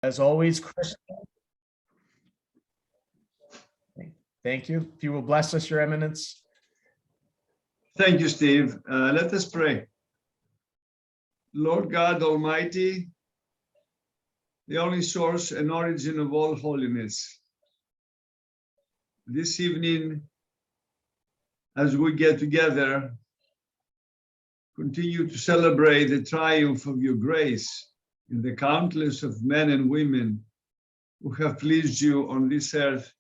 As always, Chris. Thank you. If you will bless us, Your Eminence. Thank you, Steve. Let us pray. Lord God Almighty, the only source and origin of all holiness, this evening, as we get together, continue to celebrate the triumph of your grace in the countless of men and women who have pleased you on this earth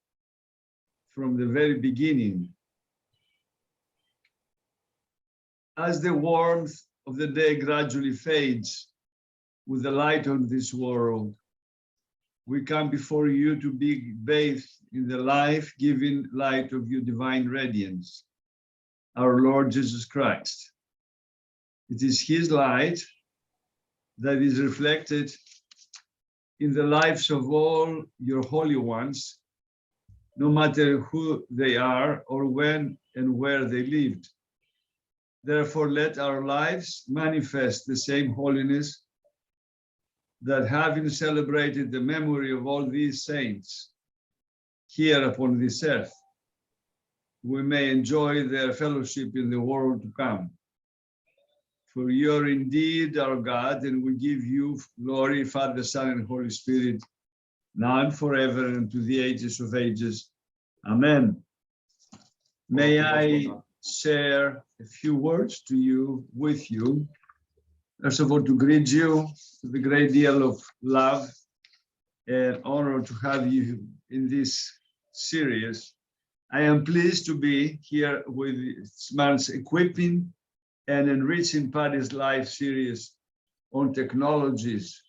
from the very beginning. As the warmth of the day gradually fades with the light of this world, we come before you to be bathed in the life-giving light of your divine radiance, our Lord Jesus Christ. It is his light that is reflected in the lives of all your holy ones, no matter who they are or when and where they lived. Therefore, let our lives manifest the same holiness that, having celebrated the memory of all these saints here upon this earth, we may enjoy their fellowship in the world to come. For you are indeed our God, and we give you glory, Father, Son, and Holy Spirit, now and forever, and to the ages of ages. Amen. May I share a few words with you. First of all, to greet you with a great deal of love and honor to have you in this series. I am pleased to be here with this month's Equipping and Enriching Parish Life series on technologies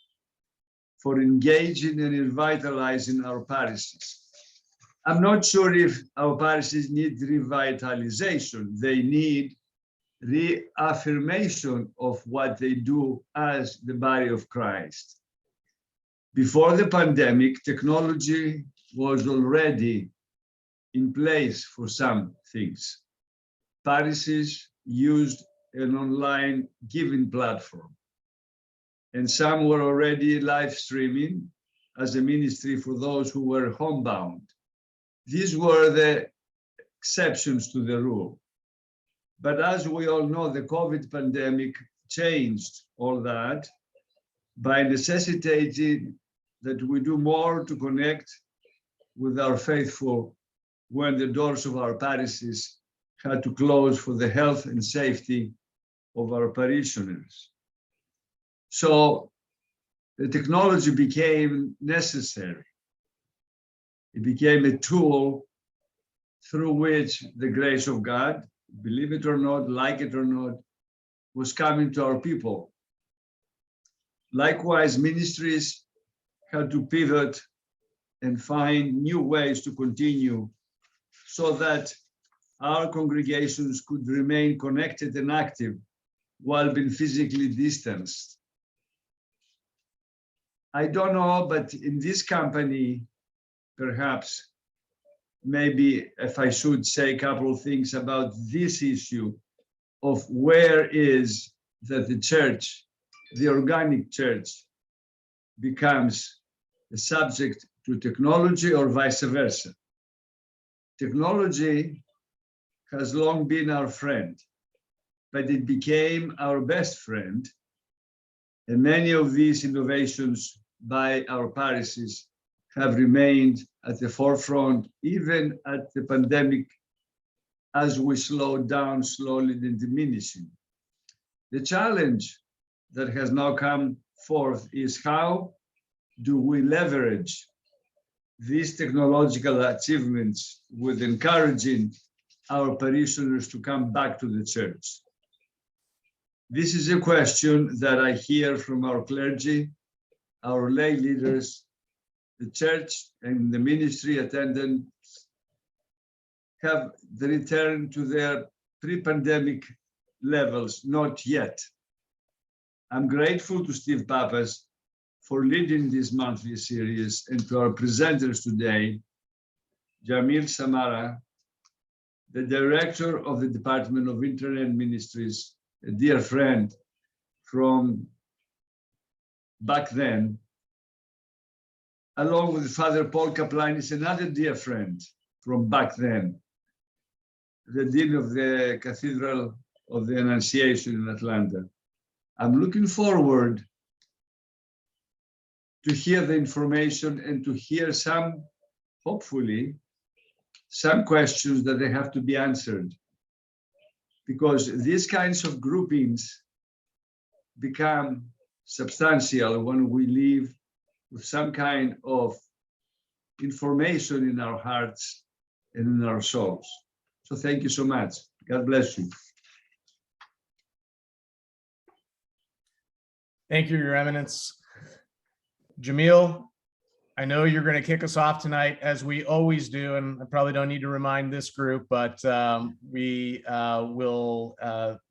for engaging and revitalizing our parishes. I'm not sure if our parishes need revitalization. They need reaffirmation of what they do as the body of Christ. Before the pandemic, technology was already in place for some things. Parishes used an online giving platform, and some were already live streaming as a ministry for those who were homebound. These were the exceptions to the rule. But as we all know, the COVID pandemic changed all that by necessitating that we do more to connect with our faithful when the doors of our parishes had to close for the health and safety of our parishioners. So the technology became necessary. It became a tool through which the grace of God, believe it or not, like it or not, was coming to our people. Likewise, ministries had to pivot and find new ways to continue so that our congregations could remain connected and active while being physically distanced. I don't know, but in this company, perhaps, maybe if I should say a couple of things about this issue of where is that the church, the organic church, becomes a subject to technology or vice versa. Technology has long been our friend, but it became our best friend. And many of these innovations by our parishes have remained at the forefront, even at the pandemic, as we slowed down slowly and diminishing. The challenge that has now come forth is how do we leverage these technological achievements with encouraging our parishioners to come back to the church? This is a question that I hear from our clergy, our lay leaders, the church and the ministry attendants have returned to their pre-pandemic levels, not yet. I'm grateful to Steve Pappas for leading this monthly series and to our presenters today, Jamil Samara, the director of the Department of Internet Ministries, a dear friend from back then, along with Father Paul Kaplanis, another dear friend from back then, the Dean of the Cathedral of the Annunciation in Atlanta. I'm looking forward to hear the information and to hear some, hopefully, some questions that they have to be answered. Because these kinds of groupings become substantial when we live with some kind of information in our hearts and in our souls. So thank you so much. God bless you. Thank you, Your Eminence. Jamil, I know you're going to kick us off tonight, as we always do, and I probably don't need to remind this group, but we will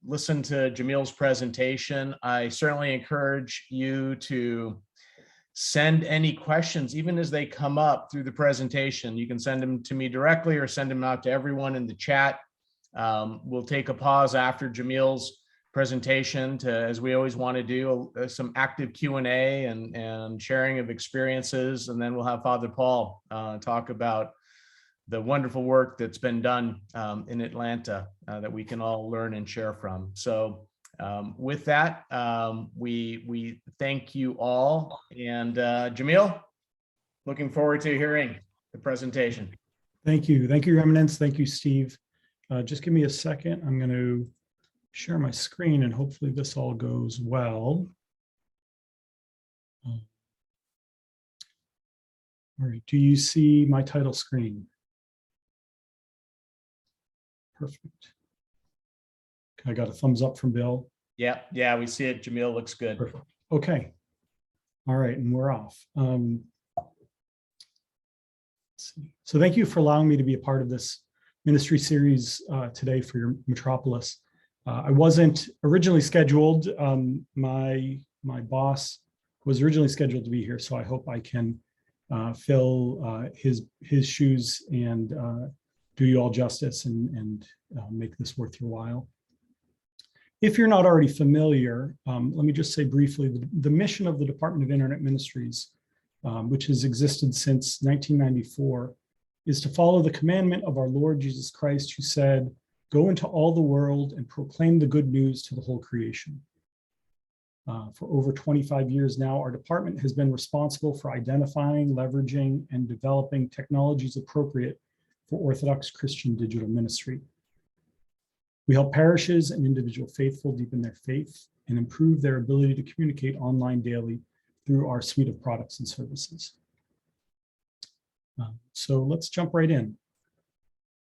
listen to Jamil's presentation. I certainly encourage you to send any questions, even as they come up through the presentation. You can send them to me directly or send them out to everyone in the chat. We'll take a pause after Jamil's presentation to, as we always want to do, some active Q&A and sharing of experiences. And then we'll have Father Paul talk about the wonderful work that's been done in Atlanta that we can all learn and share from. So with that, we thank you all. And Jamil, looking forward to hearing the presentation. Thank you. Thank you, Your Eminence. Thank you, Steve. Just give me a second. I'm going to share my screen and hopefully this all goes well. All right. Do you see my title screen? Perfect. I got a thumbs up from Bill. Yeah, we see it. Jamil looks good. Perfect. Okay. All right, and we're off. Let's see. So thank you for allowing me to be a part of this ministry series today for your metropolis. I wasn't originally scheduled. My boss was originally scheduled to be here, so I hope I can fill his shoes and do you all justice and make this worth your while. If you're not already familiar, let me just say briefly, the mission of the Department of Internet Ministries, which has existed since 1994, is to follow the commandment of our Lord Jesus Christ, who said, "Go into all the world and proclaim the good news to the whole creation." For over 25 years now, our department has been responsible for identifying, leveraging, and developing technologies appropriate for Orthodox Christian digital ministry. We help parishes and individual faithful deepen their faith and improve their ability to communicate online daily through our suite of products and services. So let's jump right in.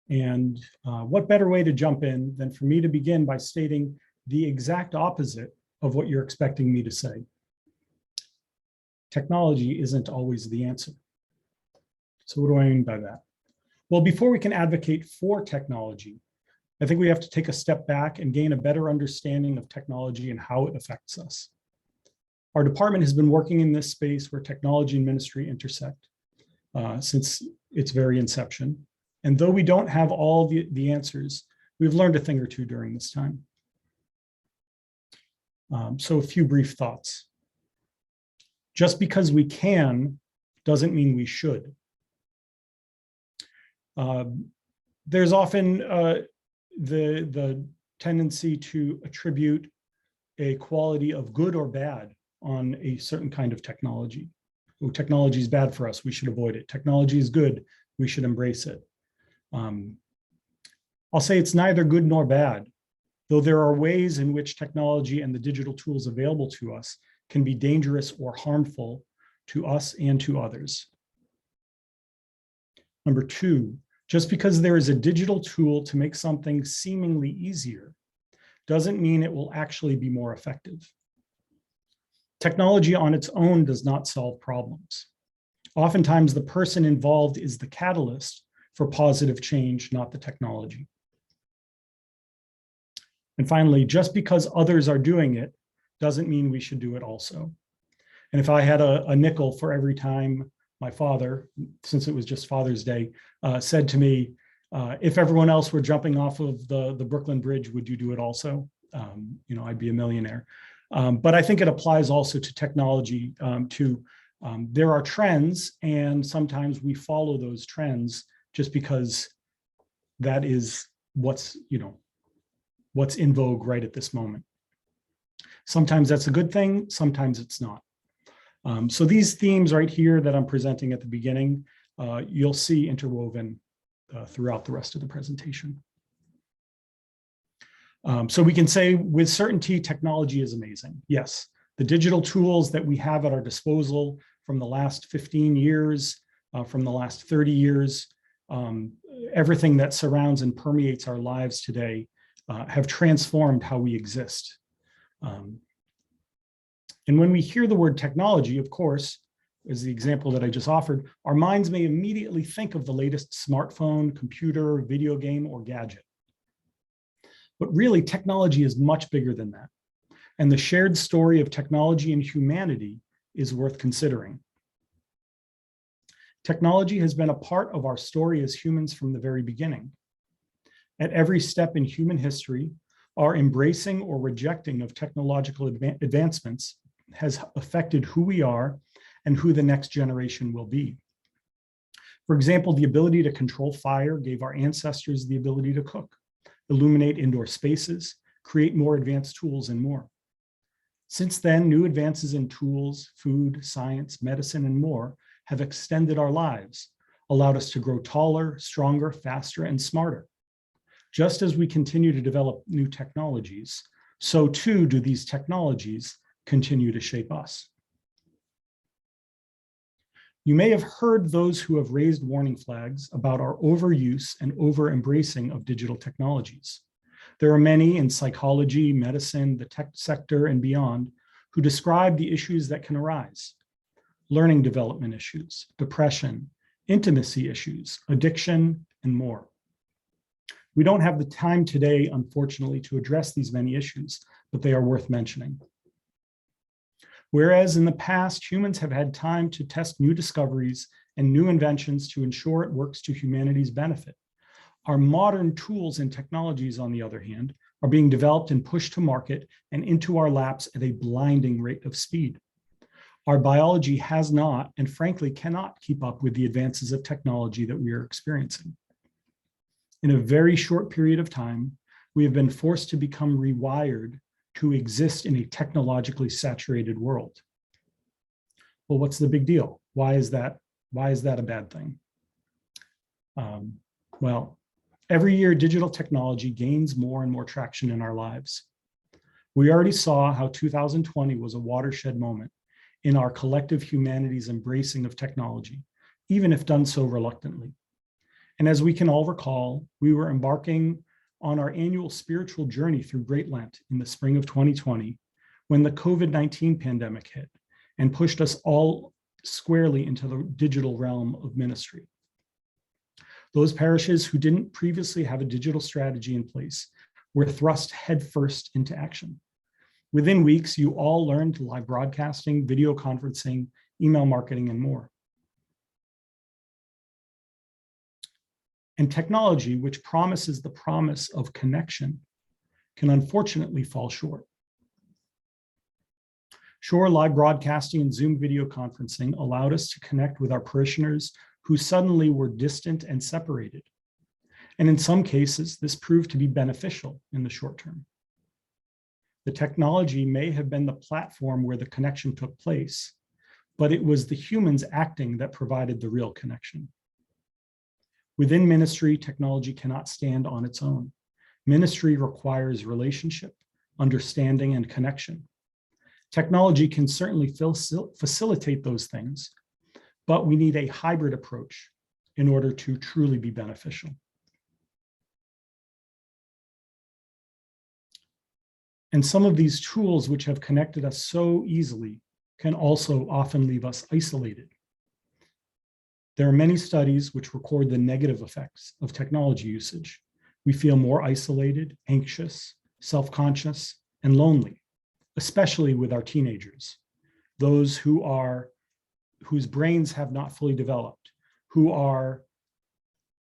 And what better way to jump in than for me to begin by stating the exact opposite of what you're expecting me to say. Technology isn't always the answer. So what do I mean by that? Well, before we can advocate for technology, I think we have to take a step back and gain a better understanding of technology and how it affects us. Our department has been working in this space where technology and ministry intersect since its very inception. And though we don't have all the answers, we've learned a thing or two during this time. So a few brief thoughts. Just because we can doesn't mean we should. There's often the tendency to attribute a quality of good or bad on a certain kind of technology. Oh, technology is bad for us, we should avoid it. Technology is good, we should embrace it. I'll say it's neither good nor bad, though there are ways in which technology and the digital tools available to us can be dangerous or harmful to us and to others. Number two, just because there is a digital tool to make something seemingly easier doesn't mean it will actually be more effective. Technology on its own does not solve problems. Oftentimes, the person involved is the catalyst for positive change, not the technology. And finally, just because others are doing it doesn't mean we should do it also. And if I had a nickel for every time my father, since it was just Father's Day, said to me, if everyone else were jumping off of the Brooklyn Bridge, would you do it also? I'd be a millionaire. But I think it applies also to technology, to There are trends, and sometimes we follow those trends just because that is what's in vogue right at this moment. Sometimes that's a good thing, sometimes it's not. So these themes right here that I'm presenting at the beginning, you'll see interwoven throughout the rest of the presentation. So we can say with certainty, technology is amazing. Yes, the digital tools that we have at our disposal from the last 15 years, from the last 30 years, everything that surrounds and permeates our lives today have transformed how we exist. And when we hear the word technology, of course, as the example that I just offered, our minds may immediately think of the latest smartphone, computer, video game, or gadget. But really, technology is much bigger than that. And the shared story of technology and humanity is worth considering. Technology has been a part of our story as humans from the very beginning. At every step in human history, our embracing or rejecting of technological advancements has affected who we are and who the next generation will be. For example, the ability to control fire gave our ancestors the ability to cook, illuminate indoor spaces, create more advanced tools, and more. Since then, new advances in tools, food, science, medicine, and more have extended our lives, allowed us to grow taller, stronger, faster, and smarter. Just as we continue to develop new technologies, so too do these technologies continue to shape us. You may have heard those who have raised warning flags about our overuse and over-embracing of digital technologies. There are many in psychology, medicine, the tech sector, and beyond who describe the issues that can arise: learning development issues, depression, intimacy issues, addiction, and more. We don't have the time today, unfortunately, to address these many issues, but they are worth mentioning. Whereas in the past, humans have had time to test new discoveries and new inventions to ensure it works to humanity's benefit, our modern tools and technologies, on the other hand, are being developed and pushed to market and into our laps at a blinding rate of speed. Our biology has not, and frankly cannot, keep up with the advances of technology that we are experiencing. In a very short period of time, we have been forced to become rewired to exist in a technologically saturated world. Well, what's the big deal? Why is that a bad thing? Well, every year digital technology gains more and more traction in our lives. We already saw how 2020 was a watershed moment in our collective humanity's embracing of technology, even if done so reluctantly. And as we can all recall, we were embarking on our annual spiritual journey through Great Lent in the spring of 2020, when the COVID-19 pandemic hit and pushed us all squarely into the digital realm of ministry. Those parishes who didn't previously have a digital strategy in place were thrust headfirst into action. Within weeks, you all learned live broadcasting, video conferencing, email marketing, and more. And technology, which promises the promise of connection, can unfortunately fall short. Sure, live broadcasting and Zoom video conferencing allowed us to connect with our parishioners who suddenly were distant and separated. And in some cases, this proved to be beneficial in the short term. The technology may have been the platform where the connection took place, but it was the humans acting that provided the real connection. Within ministry, technology cannot stand on its own. Ministry requires relationship, understanding, and connection. Technology can certainly facilitate those things, but we need a hybrid approach in order to truly be beneficial. And some of these tools which have connected us so easily can also often leave us isolated. There are many studies which record the negative effects of technology usage. We feel more isolated, anxious, self-conscious, and lonely, especially with our teenagers, those whose brains have not fully developed, who are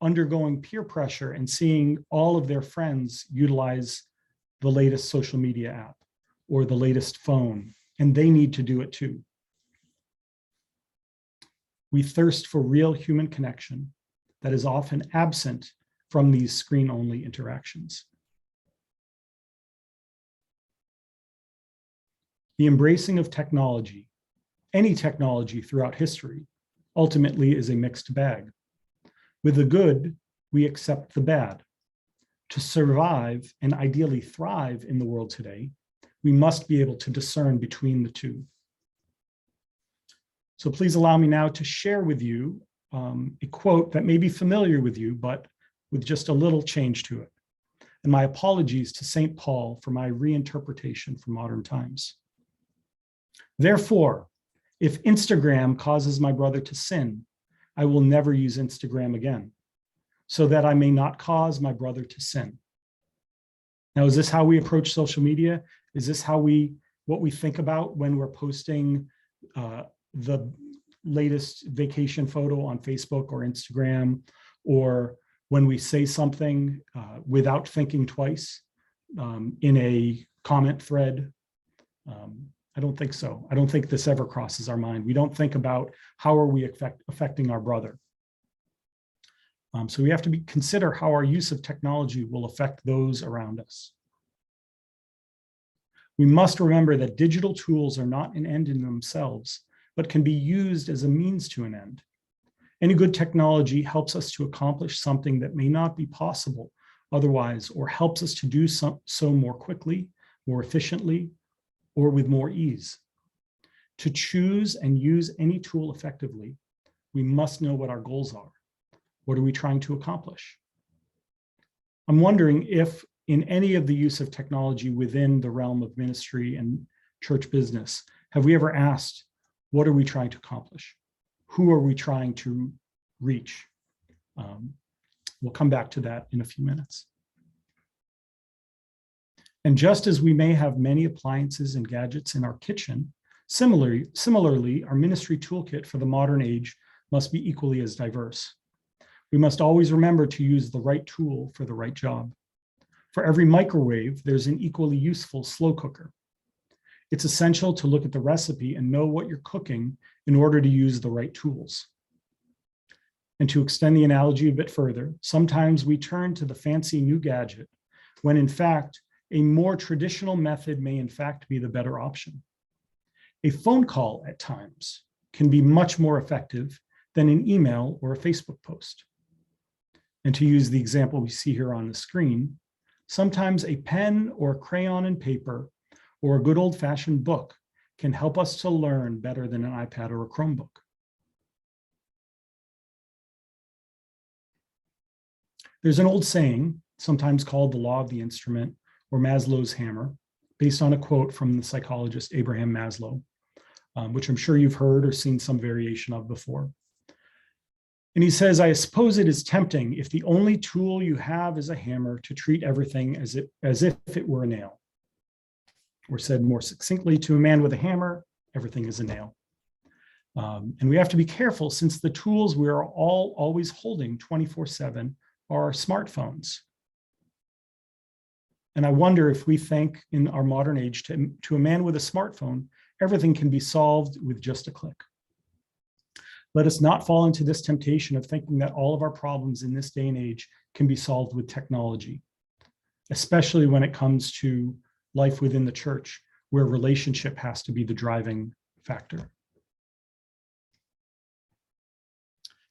undergoing peer pressure and seeing all of their friends utilize the latest social media app or the latest phone, and they need to do it too. We thirst for real human connection that is often absent from these screen-only interactions. The embracing of technology, any technology throughout history, ultimately is a mixed bag. With the good, we accept the bad. To survive and ideally thrive in the world today, we must be able to discern between the two. So please allow me now to share with you a quote that may be familiar with you, but with just a little change to it. And my apologies to St. Paul for my reinterpretation for modern times. Therefore, if Instagram causes my brother to sin, I will never use Instagram again, so that I may not cause my brother to sin. Now, is this how we approach social media? Is this what we think about when we're posting the latest vacation photo on Facebook or Instagram, or when we say something without thinking twice in a comment thread? I don't think so. I don't think this ever crosses our mind. We don't think about how are we affecting our brother. So we have to consider how our use of technology will affect those around us. We must remember that digital tools are not an end in themselves, but can be used as a means to an end. Any good technology helps us to accomplish something that may not be possible otherwise, or helps us to do so more quickly, more efficiently, or with more ease. To choose and use any tool effectively, we must know what our goals are. What are we trying to accomplish? I'm wondering if in any of the use of technology within the realm of ministry and church business, have we ever asked, what are we trying to accomplish? Who are we trying to reach? We'll come back to that in a few minutes. And just as we may have many appliances and gadgets in our kitchen, similarly, our ministry toolkit for the modern age must be equally as diverse. We must always remember to use the right tool for the right job. For every microwave, there's an equally useful slow cooker. It's essential to look at the recipe and know what you're cooking in order to use the right tools. And to extend the analogy a bit further, sometimes we turn to the fancy new gadget when in fact, a more traditional method may in fact be the better option. A phone call at times can be much more effective than an email or a Facebook post. And to use the example we see here on the screen, sometimes a pen or a crayon and paper or a good old-fashioned book can help us to learn better than an iPad or a Chromebook. There's an old saying, sometimes called the law of the instrument or Maslow's hammer, based on a quote from the psychologist Abraham Maslow, which I'm sure you've heard or seen some variation of before. And he says, I suppose it is tempting if the only tool you have is a hammer to treat everything as if it were a nail. Or said more succinctly, to a man with a hammer, everything is a nail. And we have to be careful since the tools we are all always holding 24/7 are our smartphones. And I wonder if we think in our modern age to a man with a smartphone, everything can be solved with just a click. Let us not fall into this temptation of thinking that all of our problems in this day and age can be solved with technology, especially when it comes to life within the church, where relationship has to be the driving factor.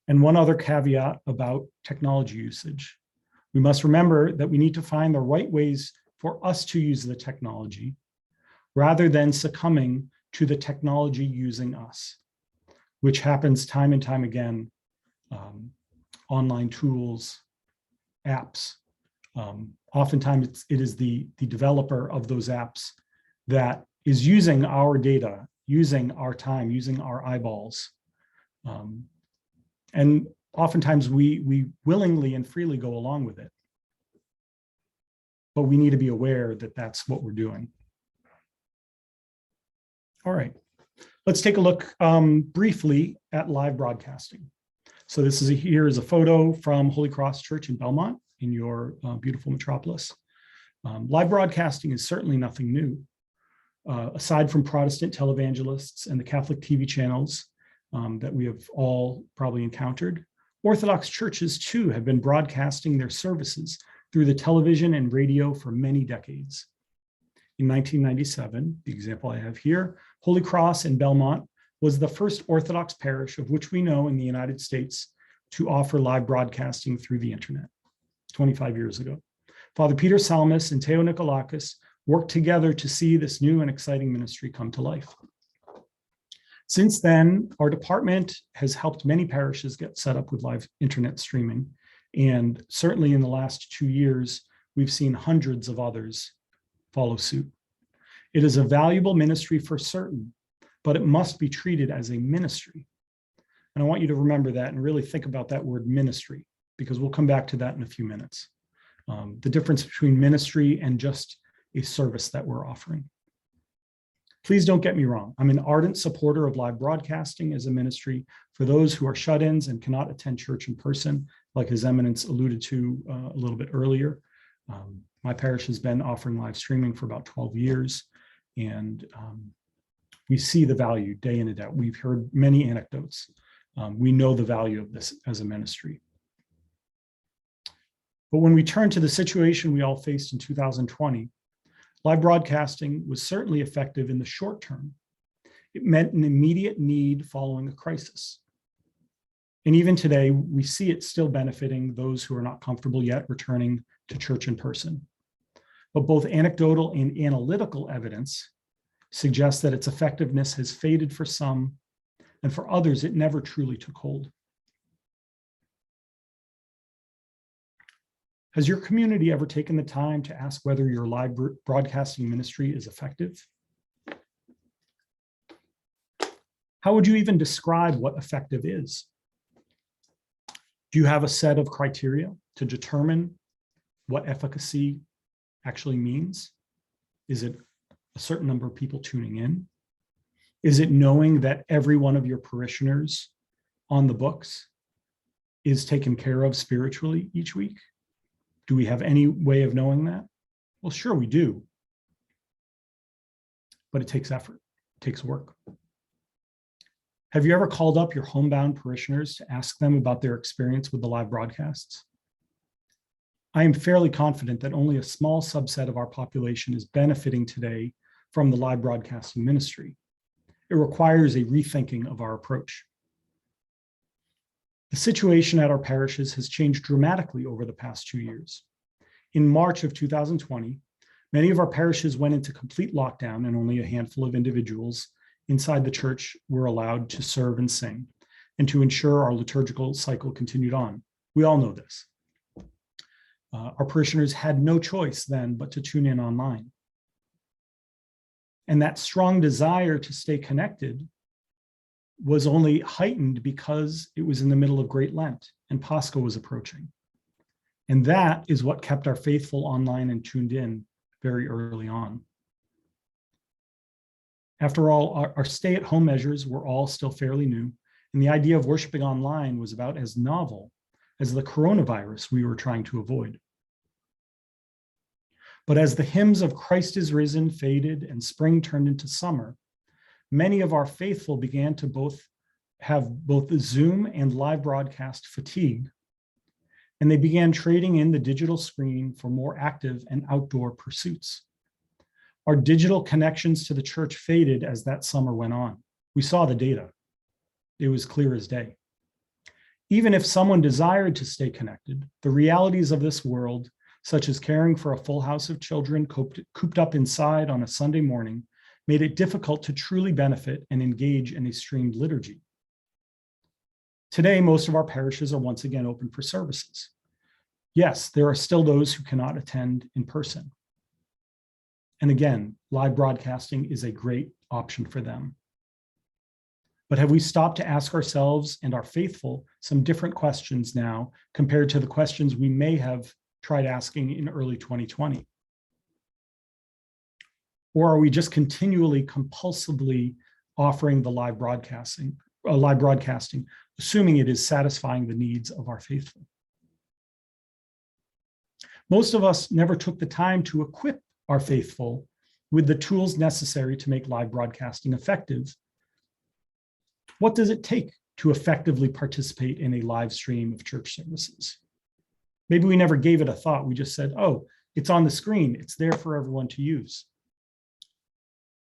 And one other caveat about technology usage. We must remember that we need to find the right ways for us to use the technology rather than succumbing to the technology using us, which happens time and time again. Online tools, apps. Oftentimes it is the developer of those apps that is using our data, using our time, using our eyeballs. And oftentimes we willingly and freely go along with it. But we need to be aware that that's what we're doing. All right, let's take a look briefly at live broadcasting. So this is here is a photo from Holy Cross Church in Belmont in your beautiful metropolis. Live broadcasting is certainly nothing new. Aside from Protestant televangelists and the Catholic TV channels, that we have all probably encountered. Orthodox churches, too, have been broadcasting their services through the television and radio for many decades. In 1997, the example I have here, Holy Cross in Belmont was the first Orthodox parish of which we know in the United States to offer live broadcasting through the internet, 25 years ago. Father Peter Salmis and Theo Nikolakis worked together to see this new and exciting ministry come to life. Since then, our department has helped many parishes get set up with live internet streaming. And certainly in the last 2 years, we've seen hundreds of others follow suit. It is a valuable ministry for certain, but it must be treated as a ministry. And I want you to remember that and really think about that word ministry, because we'll come back to that in a few minutes. The difference between ministry and just a service that we're offering. Please don't get me wrong. I'm an ardent supporter of live broadcasting as a ministry for those who are shut-ins and cannot attend church in person, like His Eminence alluded to a little bit earlier. My parish has been offering live streaming for about 12 years, and we see the value day in and out. We've heard many anecdotes. We know the value of this as a ministry. But when we turn to the situation we all faced in 2020, live broadcasting was certainly effective in the short term. It met an immediate need following a crisis. And even today, we see it still benefiting those who are not comfortable yet returning to church in person. But both anecdotal and analytical evidence suggests that its effectiveness has faded for some, and for others, it never truly took hold. Has your community ever taken the time to ask whether your live broadcasting ministry is effective? How would you even describe what effective is? Do you have a set of criteria to determine what efficacy actually means? Is it a certain number of people tuning in? Is it knowing that every one of your parishioners on the books is taken care of spiritually each week? Do we have any way of knowing that? Well, sure we do. But it takes effort, it takes work. Have you ever called up your homebound parishioners to ask them about their experience with the live broadcasts? I am fairly confident that only a small subset of our population is benefiting today from the live broadcasting ministry. It requires a rethinking of our approach. The situation at our parishes has changed dramatically over the past 2 years. In March of 2020, many of our parishes went into complete lockdown, and only a handful of individuals inside the church were allowed to serve and sing, and to ensure our liturgical cycle continued on. We all know this. Our parishioners had no choice then but to tune in online. And that strong desire to stay connected was only heightened because it was in the middle of Great Lent and Pascha was approaching. And that is what kept our faithful online and tuned in very early on. After all, our stay-at-home measures were all still fairly new, and the idea of worshiping online was about as novel as the coronavirus we were trying to avoid. But as the hymns of Christ is risen faded and spring turned into summer, many of our faithful began to have both the Zoom and live broadcast fatigue, and they began trading in the digital screen for more active and outdoor pursuits. Our digital connections to the church faded as that summer went on. We saw the data. It was clear as day. Even if someone desired to stay connected, the realities of this world, such as caring for a full house of children cooped up inside on a Sunday morning, made it difficult to truly benefit and engage in a streamed liturgy. Today, most of our parishes are once again open for services. Yes, there are still those who cannot attend in person. And again, live broadcasting is a great option for them. But have we stopped to ask ourselves and our faithful some different questions now compared to the questions we may have tried asking in early 2020? Or are we just continually compulsively offering the live broadcasting, assuming it is satisfying the needs of our faithful? Most of us never took the time to equip our faithful with the tools necessary to make live broadcasting effective. What does it take to effectively participate in a live stream of church services? Maybe we never gave it a thought. We just said, oh, it's on the screen. It's there for everyone to use.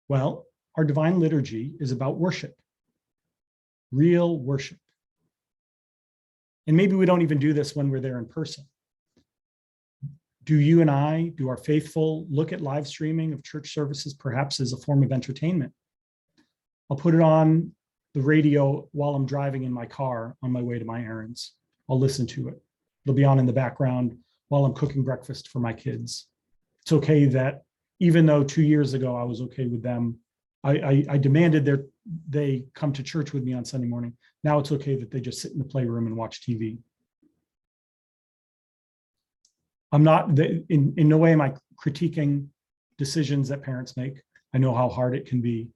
Well, our divine liturgy is about worship, real worship. And maybe we don't even do this when we're there in person. Do you and I, do our faithful look at live streaming of church services perhaps as a form of entertainment? I'll put it on the radio while I'm driving in my car on my way to my errands. I'll listen to it. It'll be on in the background while I'm cooking breakfast for my kids. It's okay that even though 2 years ago I was okay with them, I demanded they come to church with me on Sunday morning. Now it's okay that they just sit in the playroom and watch TV. I'm not, in no way am I critiquing decisions that parents make. I know how hard it can be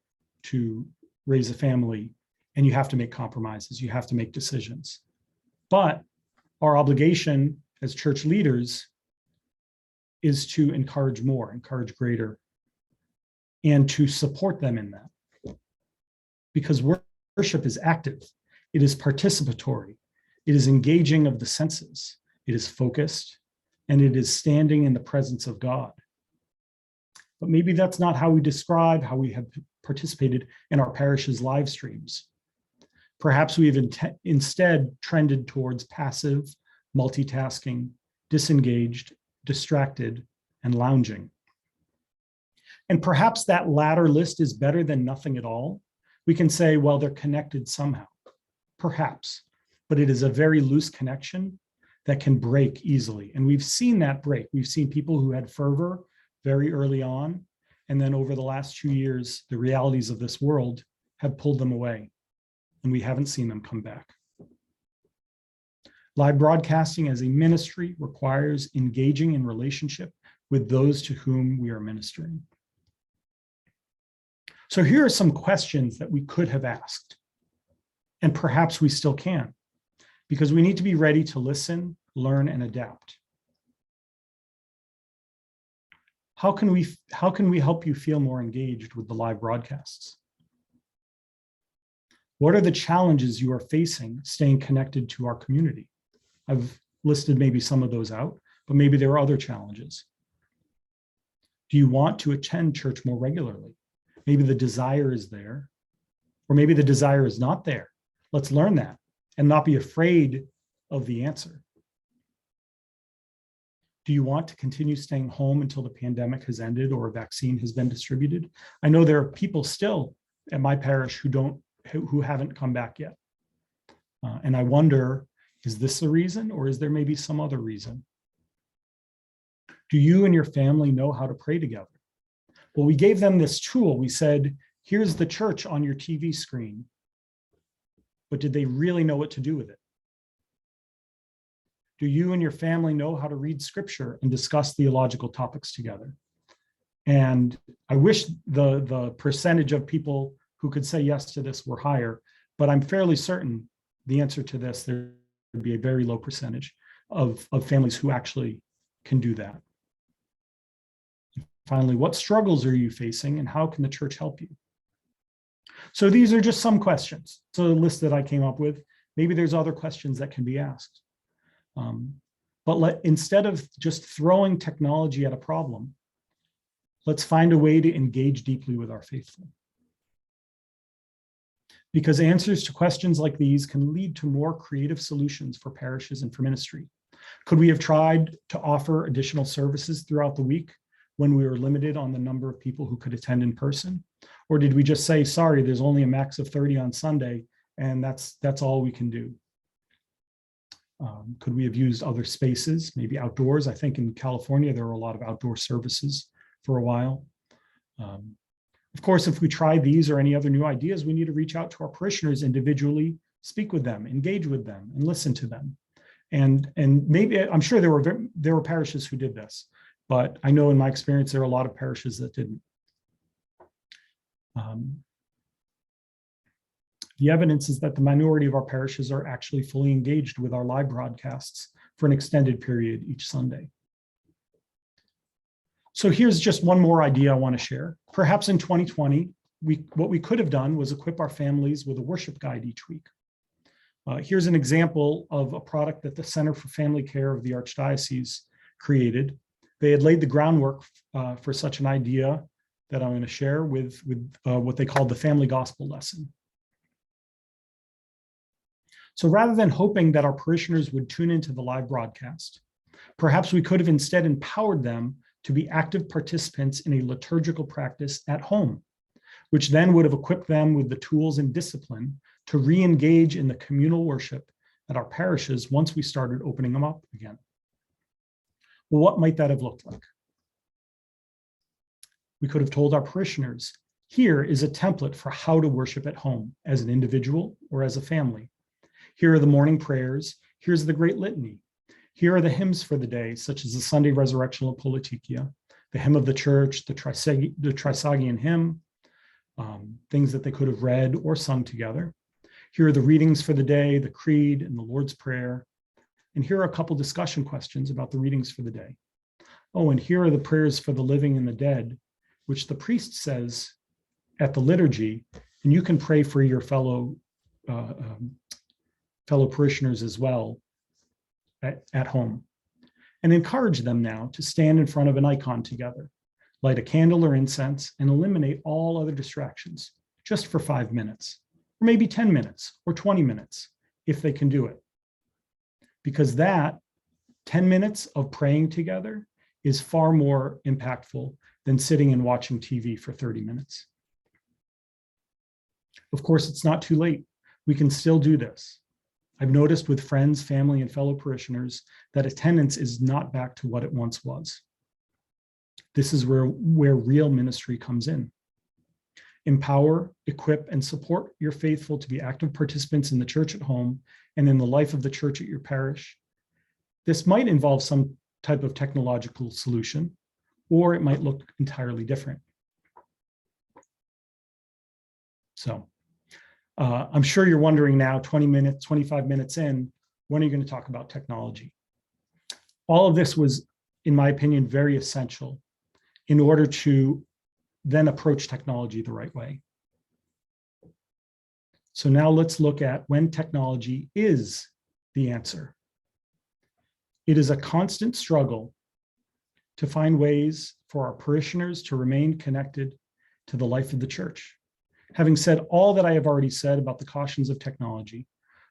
to raise a family, and you have to make compromises, you have to make decisions. But our obligation as church leaders is to encourage more, encourage greater, and to support them in that. Because worship is active, it is participatory, it is engaging of the senses, it is focused, and it is standing in the presence of God. But maybe that's not how we describe how we have participated in our parish's live streams. Perhaps we've instead trended towards passive, multitasking, disengaged, distracted, and lounging. And perhaps that latter list is better than nothing at all. We can say, well, they're connected somehow, perhaps, but it is a very loose connection that can break easily. And we've seen that break. We've seen people who had fervor very early on, and then over the last 2 years, the realities of this world have pulled them away, and we haven't seen them come back. Live broadcasting as a ministry requires engaging in relationship with those to whom we are ministering. So here are some questions that we could have asked, and perhaps we still can, because we need to be ready to listen, learn, and adapt. How can we help you feel more engaged with the live broadcasts? What are the challenges you are facing staying connected to our community? I've listed maybe some of those out, but maybe there are other challenges. Do you want to attend church more regularly? Maybe the desire is there, or maybe the desire is not there. Let's learn that and not be afraid of the answer. Do you want to continue staying home until the pandemic has ended or a vaccine has been distributed? I know there are people still at my parish who haven't come back yet. And I wonder, is this the reason, or is there maybe some other reason? Do you and your family know how to pray together? Well, we gave them this tool. We said, here's the church on your TV screen. But did they really know what to do with it? Do you and your family know how to read scripture and discuss theological topics together? And I wish the percentage of people who could say yes to this were higher, but I'm fairly certain the answer to this, there would be a very low percentage of families who actually can do that. Finally, what struggles are you facing and how can the church help you? So these are just some questions. So the list that I came up with, maybe there's other questions that can be asked. But instead of just throwing technology at a problem, let's find a way to engage deeply with our faithful. Because answers to questions like these can lead to more creative solutions for parishes and for ministry. Could we have tried to offer additional services throughout the week when we were limited on the number of people who could attend in person? Or did we just say, sorry, there's only a max of 30 on Sunday, and that's all we can do? Could we have used other spaces, maybe outdoors? I think in California, there were a lot of outdoor services for a while. Of course, if we try these or any other new ideas, we need to reach out to our parishioners individually, speak with them, engage with them, and listen to them. And maybe, I'm sure there were parishes who did this, but I know in my experience, there are a lot of parishes that didn't. The evidence is that the minority of our parishes are actually fully engaged with our live broadcasts for an extended period each Sunday. So here's just one more idea I want to share. Perhaps in 2020, what we could have done was equip our families with a worship guide each week. Here's an example of a product that the Center for Family Care of the Archdiocese created. They had laid the groundwork for such an idea that I'm going to share with what they called the Family Gospel Lesson. So rather than hoping that our parishioners would tune into the live broadcast, perhaps we could have instead empowered them to be active participants in a liturgical practice at home, which then would have equipped them with the tools and discipline to re-engage in the communal worship at our parishes once we started opening them up again. Well, what might that have looked like? We could have told our parishioners, here is a template for how to worship at home as an individual or as a family. Here are the morning prayers. Here's the Great Litany. Here are the hymns for the day, such as the Sunday Resurrectional Politikia, the Hymn of the Church, the Trisagian hymn, things that they could have read or sung together. Here are the readings for the day, the Creed and the Lord's Prayer. And here are a couple discussion questions about the readings for the day. Oh, and here are the prayers for the living and the dead, which the priest says at the liturgy, and you can pray for your fellow parishioners as well at home. And encourage them now to stand in front of an icon together, light a candle or incense, and eliminate all other distractions just for 5 minutes, or maybe 10 minutes or 20 minutes, if they can do it. Because that 10 minutes of praying together is far more impactful than sitting and watching TV for 30 minutes. Of course, it's not too late. We can still do this. I've noticed with friends, family, and fellow parishioners that attendance is not back to what it once was. This is where real ministry comes in. Empower, equip, and support your faithful to be active participants in the church at home and in the life of the church at your parish. This might involve some type of technological solution, or it might look entirely different. So I'm sure you're wondering now, 20 minutes, 25 minutes in, when are you going to talk about technology? All of this was, in my opinion, very essential in order to then approach technology the right way. So now let's look at when technology is the answer. It is a constant struggle to find ways for our parishioners to remain connected to the life of the church. Having said all that I have already said about the cautions of technology,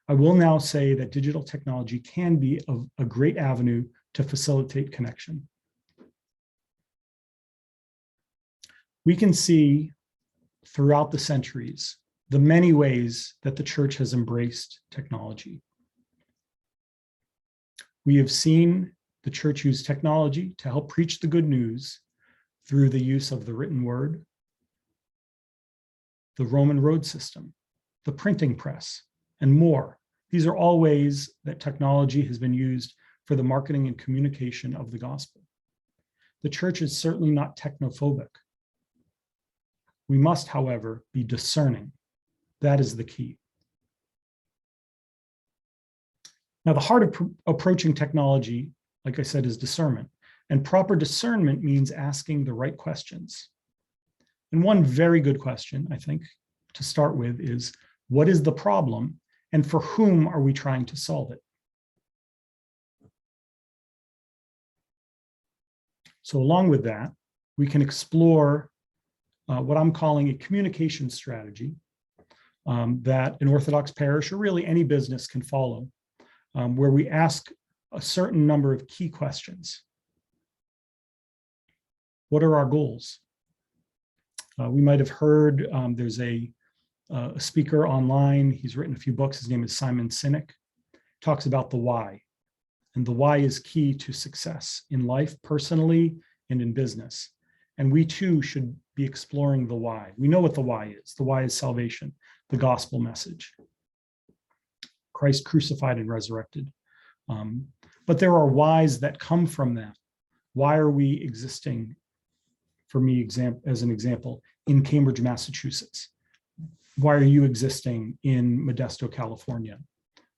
I will now say that digital technology can be a great avenue to facilitate connection. We can see throughout the centuries the many ways that the church has embraced technology. We have seen the church use technology to help preach the good news through the use of the written word, the Roman road system, the printing press, and more. These are all ways that technology has been used for the marketing and communication of the gospel. The church is certainly not technophobic. We must, however, be discerning. That is the key. Now, the heart of approaching technology, like I said, is discernment. And proper discernment means asking the right questions. And one very good question, I think, to start with is, what is the problem and for whom are we trying to solve it? So along with that, we can explore what I'm calling a communication strategy that an Orthodox parish or really any business can follow, where we ask a certain number of key questions. What are our goals? We might have heard there's a speaker online. He's written a few books. His name is Simon Sinek. Talks about the why. And the why is key to success in life, personally, and in business. And we too should be exploring the why. We know what the why is. The why is salvation, the gospel message. Christ crucified and resurrected. But there are whys that come from that. Why are we existing, for me, as an example, in Cambridge, Massachusetts? Why are you existing in Modesto, California,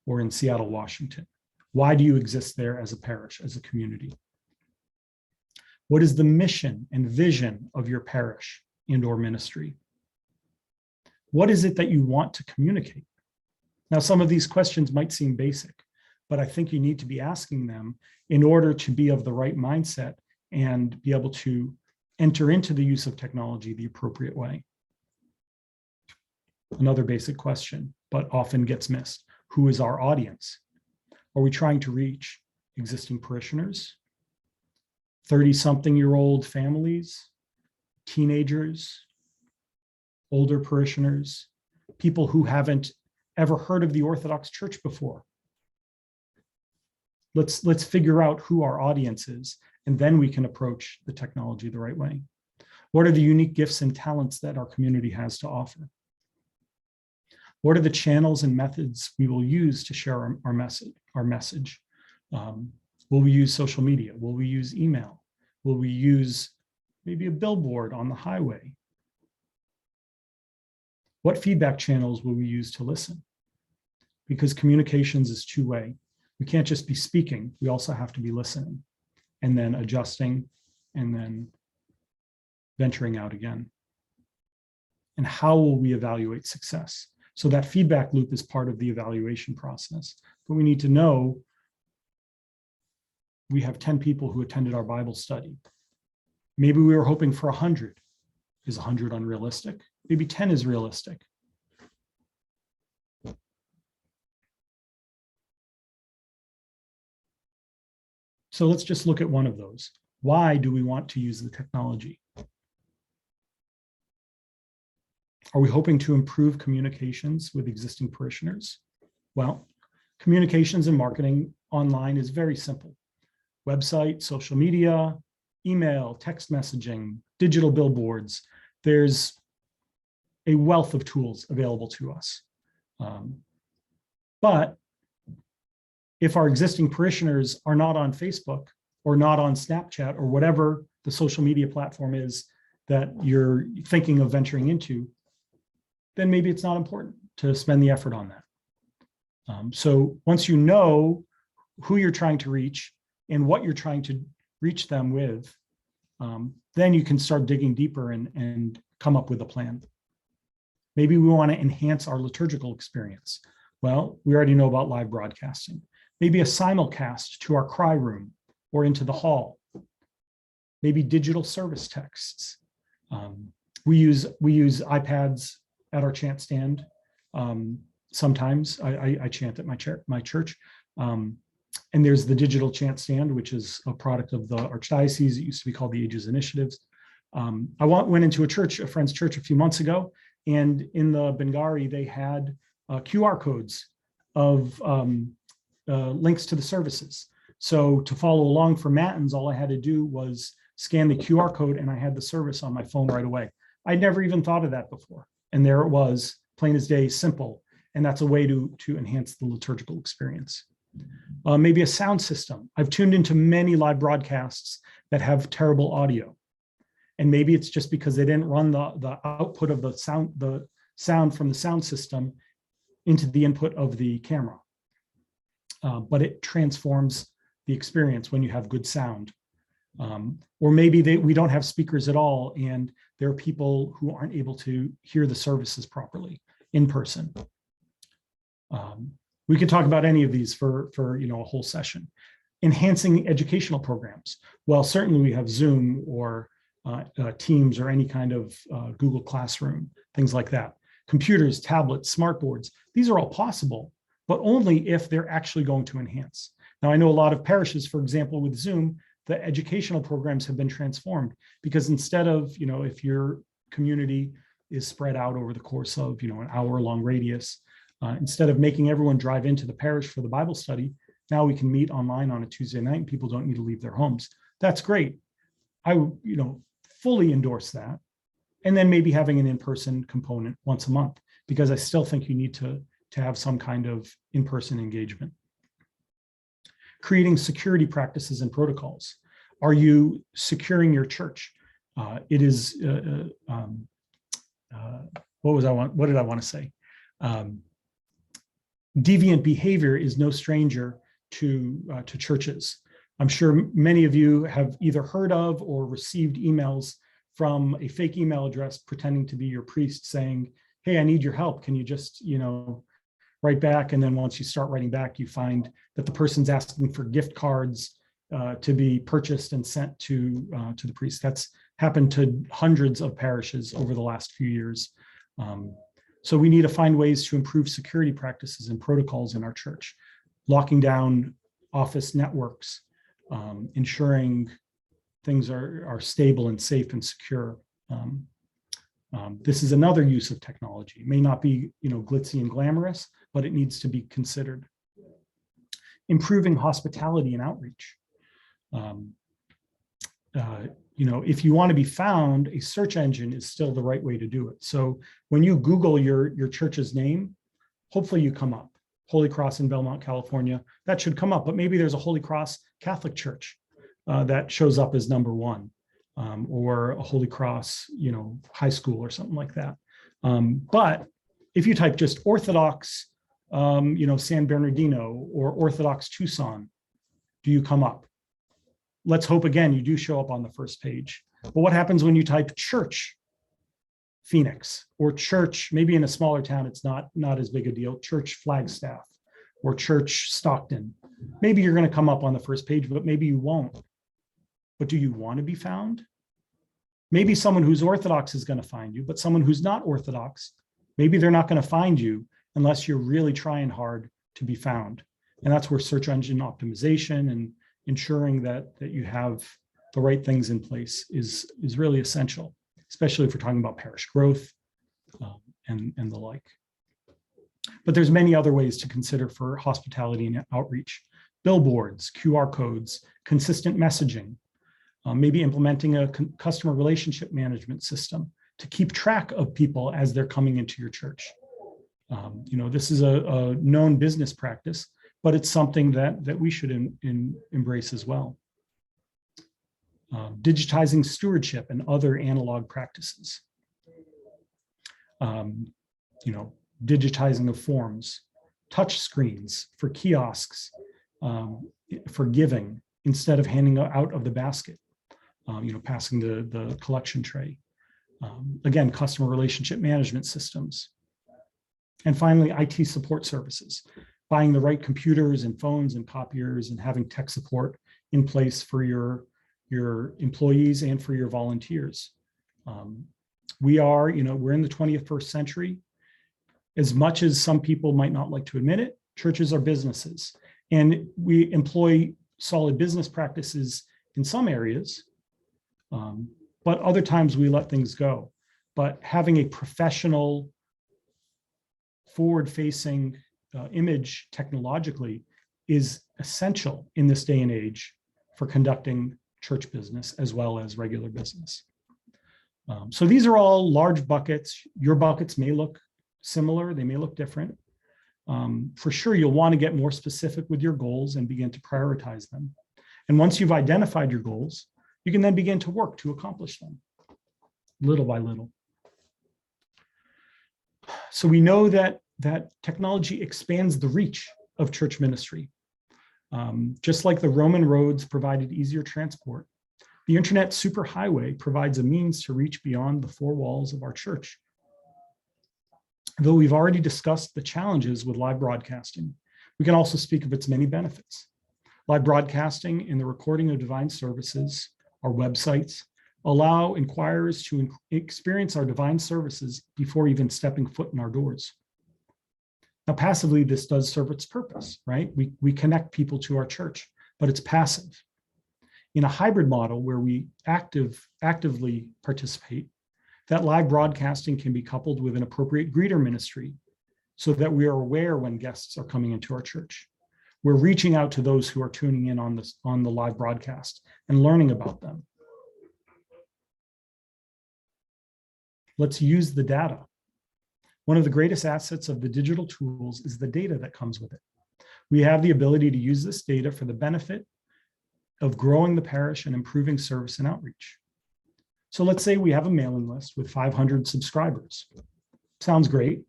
or in Seattle, Washington? Why do you exist there as a parish, as a community? What is the mission and vision of your parish and or ministry? What is it that you want to communicate? Now, some of these questions might seem basic, but I think you need to be asking them in order to be of the right mindset and be able to enter into the use of technology the appropriate way. Another basic question, but often gets missed. Who is our audience? Are we trying to reach existing parishioners, 30-something-year-old families, teenagers, older parishioners, people who haven't ever heard of the Orthodox Church before? Let's figure out who our audience is, and then we can approach the technology the right way. What are the unique gifts and talents that our community has to offer? What are the channels and methods we will use to share our message? Will we use social media? Will we use email? Will we use maybe a billboard on the highway? What feedback channels will we use to listen? Because communications is two-way. We can't just be speaking, we also have to be listening, and then adjusting, and then venturing out again. And how will we evaluate success? So that feedback loop is part of the evaluation process. But we need to know we have 10 people who attended our Bible study. Maybe we were hoping for 100. Is 100 unrealistic? Maybe 10 is realistic. So let's just look at one of those. Why do we want to use the technology? Are we hoping to improve communications with existing parishioners? Well, communications and marketing online is very simple. Website, social media, email, text messaging, digital billboards. There's a wealth of tools available to us. But if our existing parishioners are not on Facebook or not on Snapchat or whatever the social media platform is that you're thinking of venturing into, then maybe it's not important to spend the effort on that. So once you know who you're trying to reach and what you're trying to reach them with, then you can start digging deeper and come up with a plan. Maybe we want to enhance our liturgical experience. Well, we already know about live broadcasting. Maybe a simulcast to our cry room or into the hall. Maybe digital service texts. We use iPads at our chant stand. Sometimes I chant at my church. And there's the digital chant stand, which is a product of the Archdiocese. It used to be called the Ages Initiatives. I went into a friend's church a few months ago, and in the Bengari, they had QR codes of links to the services. So to follow along for Matins, all I had to do was scan the QR code and I had the service on my phone right away. I'd never even thought of that before. And there it was, plain as day, simple. And that's a way to enhance the liturgical experience. Maybe a sound system. I've tuned into many live broadcasts that have terrible audio. And maybe it's just because they didn't run the output of the sound from the sound system into the input of the camera. But it transforms the experience when you have good sound. Or maybe we don't have speakers at all, and there are people who aren't able to hear the services properly in person. We could talk about any of these for a whole session. Enhancing educational programs. Well, certainly we have Zoom or Teams or any kind of Google Classroom, things like that. Computers, tablets, smartboards, these are all possible, but only if they're actually going to enhance. Now, I know a lot of parishes, for example, with Zoom, the educational programs have been transformed because instead of, if your community is spread out over the course of, an hour-long radius, instead of making everyone drive into the parish for the Bible study, now we can meet online on a Tuesday night and people don't need to leave their homes. That's great. I would, fully endorse that. And then maybe having an in-person component once a month, because I still think you need to have some kind of in-person engagement. Creating security practices and protocols. Are you securing your church? It is, what did I want to say? Deviant behavior is no stranger to churches. I'm sure many of you have either heard of or received emails from a fake email address pretending to be your priest saying, hey, I need your help. Can you just, write back? And then once you start writing back, you find that the person's asking for gift cards to be purchased and sent to the priest. That's happened to hundreds of parishes over the last few years. So we need to find ways to improve security practices and protocols in our church, locking down office networks, ensuring things are stable and safe and secure. This is another use of technology. It may not be, glitzy and glamorous, but it needs to be considered. Improving hospitality and outreach. If you want to be found, a search engine is still the right way to do it. So when you Google your church's name, hopefully you come up. Holy Cross in Belmont, California, that should come up, but maybe there's a Holy Cross Catholic Church that shows up as number one, or a Holy Cross, high school or something like that. But if you type just Orthodox, San Bernardino or Orthodox Tucson, do you come up? Let's hope again you do show up on the first page. But what happens when you type church Phoenix or church, maybe in a smaller town, it's not as big a deal, church Flagstaff or church Stockton? Maybe you're going to come up on the first page, but maybe you won't. But do you want to be found? Maybe someone who's Orthodox is going to find you, but someone who's not Orthodox, maybe they're not going to find you unless you're really trying hard to be found. And that's where search engine optimization and ensuring that you have the right things in place is really essential, especially if we're talking about parish growth and the like. But there's many other ways to consider for hospitality and outreach: billboards, QR codes, consistent messaging, maybe implementing a customer relationship management system to keep track of people as they're coming into your church. This is a known business practice, but it's something that we should embrace as well. Digitizing stewardship and other analog practices. Digitizing of forms, touch screens for kiosks, for giving instead of handing out of the basket, passing the collection tray. Again, customer relationship management systems. And finally, IT support services, buying the right computers and phones and copiers and having tech support in place for your employees and for your volunteers. We're in the 21st century. As much as some people might not like to admit it, churches are businesses, and we employ solid business practices in some areas, but other times we let things go. But having a professional, forward-facing image technologically is essential in this day and age for conducting church business as well as regular business. So these are all large buckets. Your buckets may look similar, they may look different. For sure, you'll want to get more specific with your goals and begin to prioritize them. And once you've identified your goals, you can then begin to work to accomplish them little by little. So we know that technology expands the reach of church ministry. Just like the Roman roads provided easier transport, the internet superhighway provides a means to reach beyond the four walls of our church. Though we've already discussed the challenges with live broadcasting, we can also speak of its many benefits. Live broadcasting and the recording of divine services, our websites, allow inquirers to experience our divine services before even stepping foot in our doors. Now, passively, this does serve its purpose, right? We connect people to our church, but it's passive. In a hybrid model where we actively participate, that live broadcasting can be coupled with an appropriate greeter ministry so that we are aware when guests are coming into our church. We're reaching out to those who are tuning in on the live broadcast and learning about them. Let's use the data. One of the greatest assets of the digital tools is the data that comes with it. We have the ability to use this data for the benefit of growing the parish and improving service and outreach. So let's say we have a mailing list with 500 subscribers. Sounds great,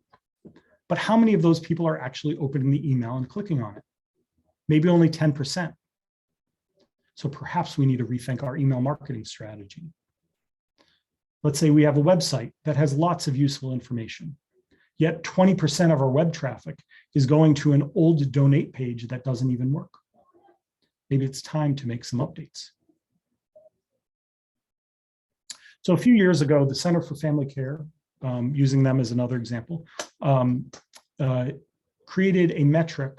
but how many of those people are actually opening the email and clicking on it? Maybe only 10%. So perhaps we need to rethink our email marketing strategy. Let's say we have a website that has lots of useful information, Yet 20% of our web traffic is going to an old donate page that doesn't even work. Maybe it's time to make some updates. So a few years ago, the Center for Family Care, using them as another example, created a metric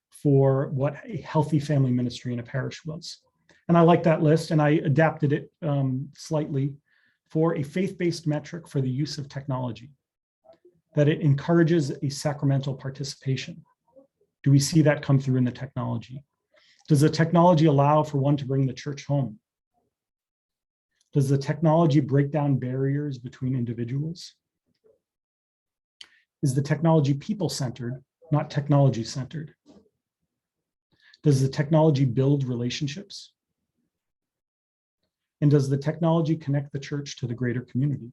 for what a healthy family ministry in a parish was. And I like that list, and I adapted it slightly for a faith-based metric for the use of technology, that it encourages a sacramental participation. Do we see that come through in the technology? Does the technology allow for one to bring the church home? Does the technology break down barriers between individuals? Is the technology people-centered, not technology-centered? Does the technology build relationships? And does the technology connect the church to the greater community?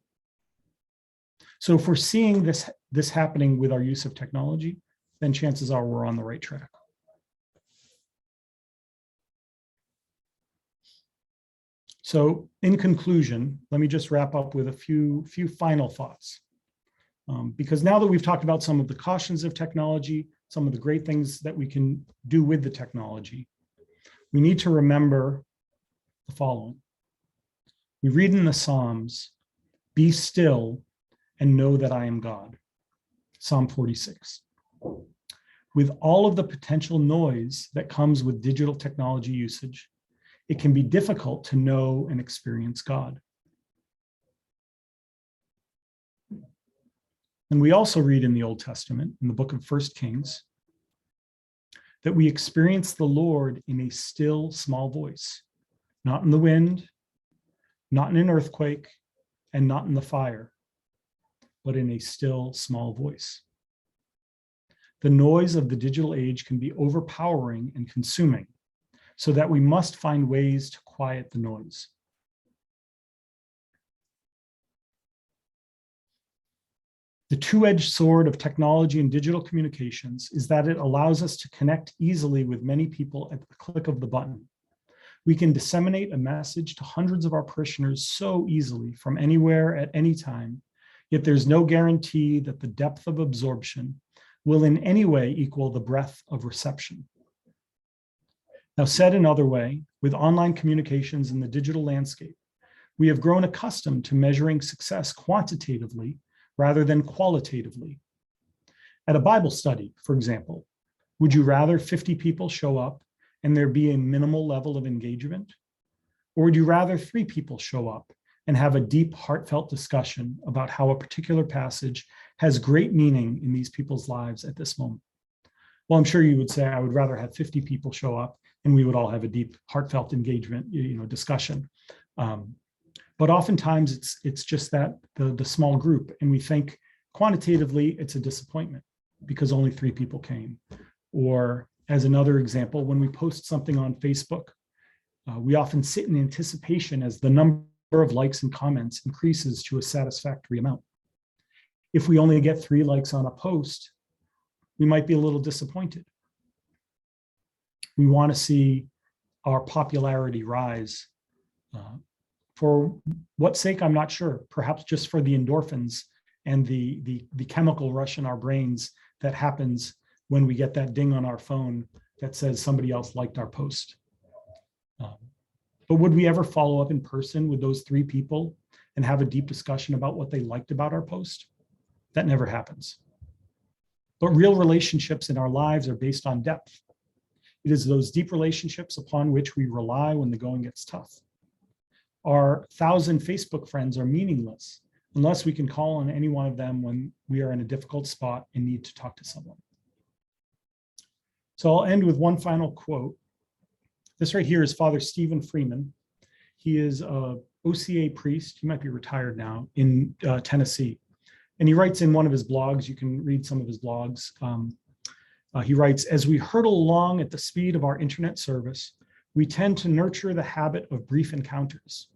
So if we're seeing this happening with our use of technology, then chances are we're on the right track. So in conclusion, let me just wrap up with a few final thoughts. Because now that we've talked about some of the cautions of technology, some of the great things that we can do with the technology, we need to remember the following. We read in the Psalms, "Be still and know that I am God." Psalm 46. With all of the potential noise that comes with digital technology usage, it can be difficult to know and experience God. And we also read in the Old Testament, in the book of 1 Kings, that we experience the Lord in a still, small voice, not in the wind, not in an earthquake, and not in the fire, but in a still, small voice. The noise of the digital age can be overpowering and consuming, so that we must find ways to quiet the noise. The two-edged sword of technology and digital communications is that it allows us to connect easily with many people at the click of the button. We can disseminate a message to hundreds of our parishioners so easily from anywhere at any time, yet there's no guarantee that the depth of absorption will in any way equal the breadth of reception. Now, said another way, with online communications in the digital landscape, we have grown accustomed to measuring success quantitatively rather than qualitatively. At a Bible study, for example, would you rather 50 people show up and there be a minimal level of engagement? Or would you rather 3 people show up and have a deep, heartfelt discussion about how a particular passage has great meaning in these people's lives at this moment? Well, I'm sure you would say, I would rather have 50 people show up and we would all have a deep, heartfelt engagement, discussion. But oftentimes it's just that the small group, and we think quantitatively it's a disappointment because only 3 people came. Or as another example, when we post something on Facebook, we often sit in anticipation as the number of likes and comments increases to a satisfactory amount. If we only get 3 likes on a post, we might be a little disappointed. We want to see our popularity rise. For what sake, I'm not sure. Perhaps just for the endorphins and the chemical rush in our brains that happens when we get that ding on our phone that says somebody else liked our post. But would we ever follow up in person with those 3 people and have a deep discussion about what they liked about our post? That never happens. But real relationships in our lives are based on depth. It is those deep relationships upon which we rely when the going gets tough. Our 1,000 Facebook friends are meaningless unless we can call on any one of them when we are in a difficult spot and need to talk to someone. So I'll end with one final quote. This right here is Father Stephen Freeman. He is an OCA priest, he might be retired now, in Tennessee. And he writes in one of his blogs, you can read some of his blogs. He writes, as we hurtle along at the speed of our internet service, we tend to nurture the habit of brief encounters.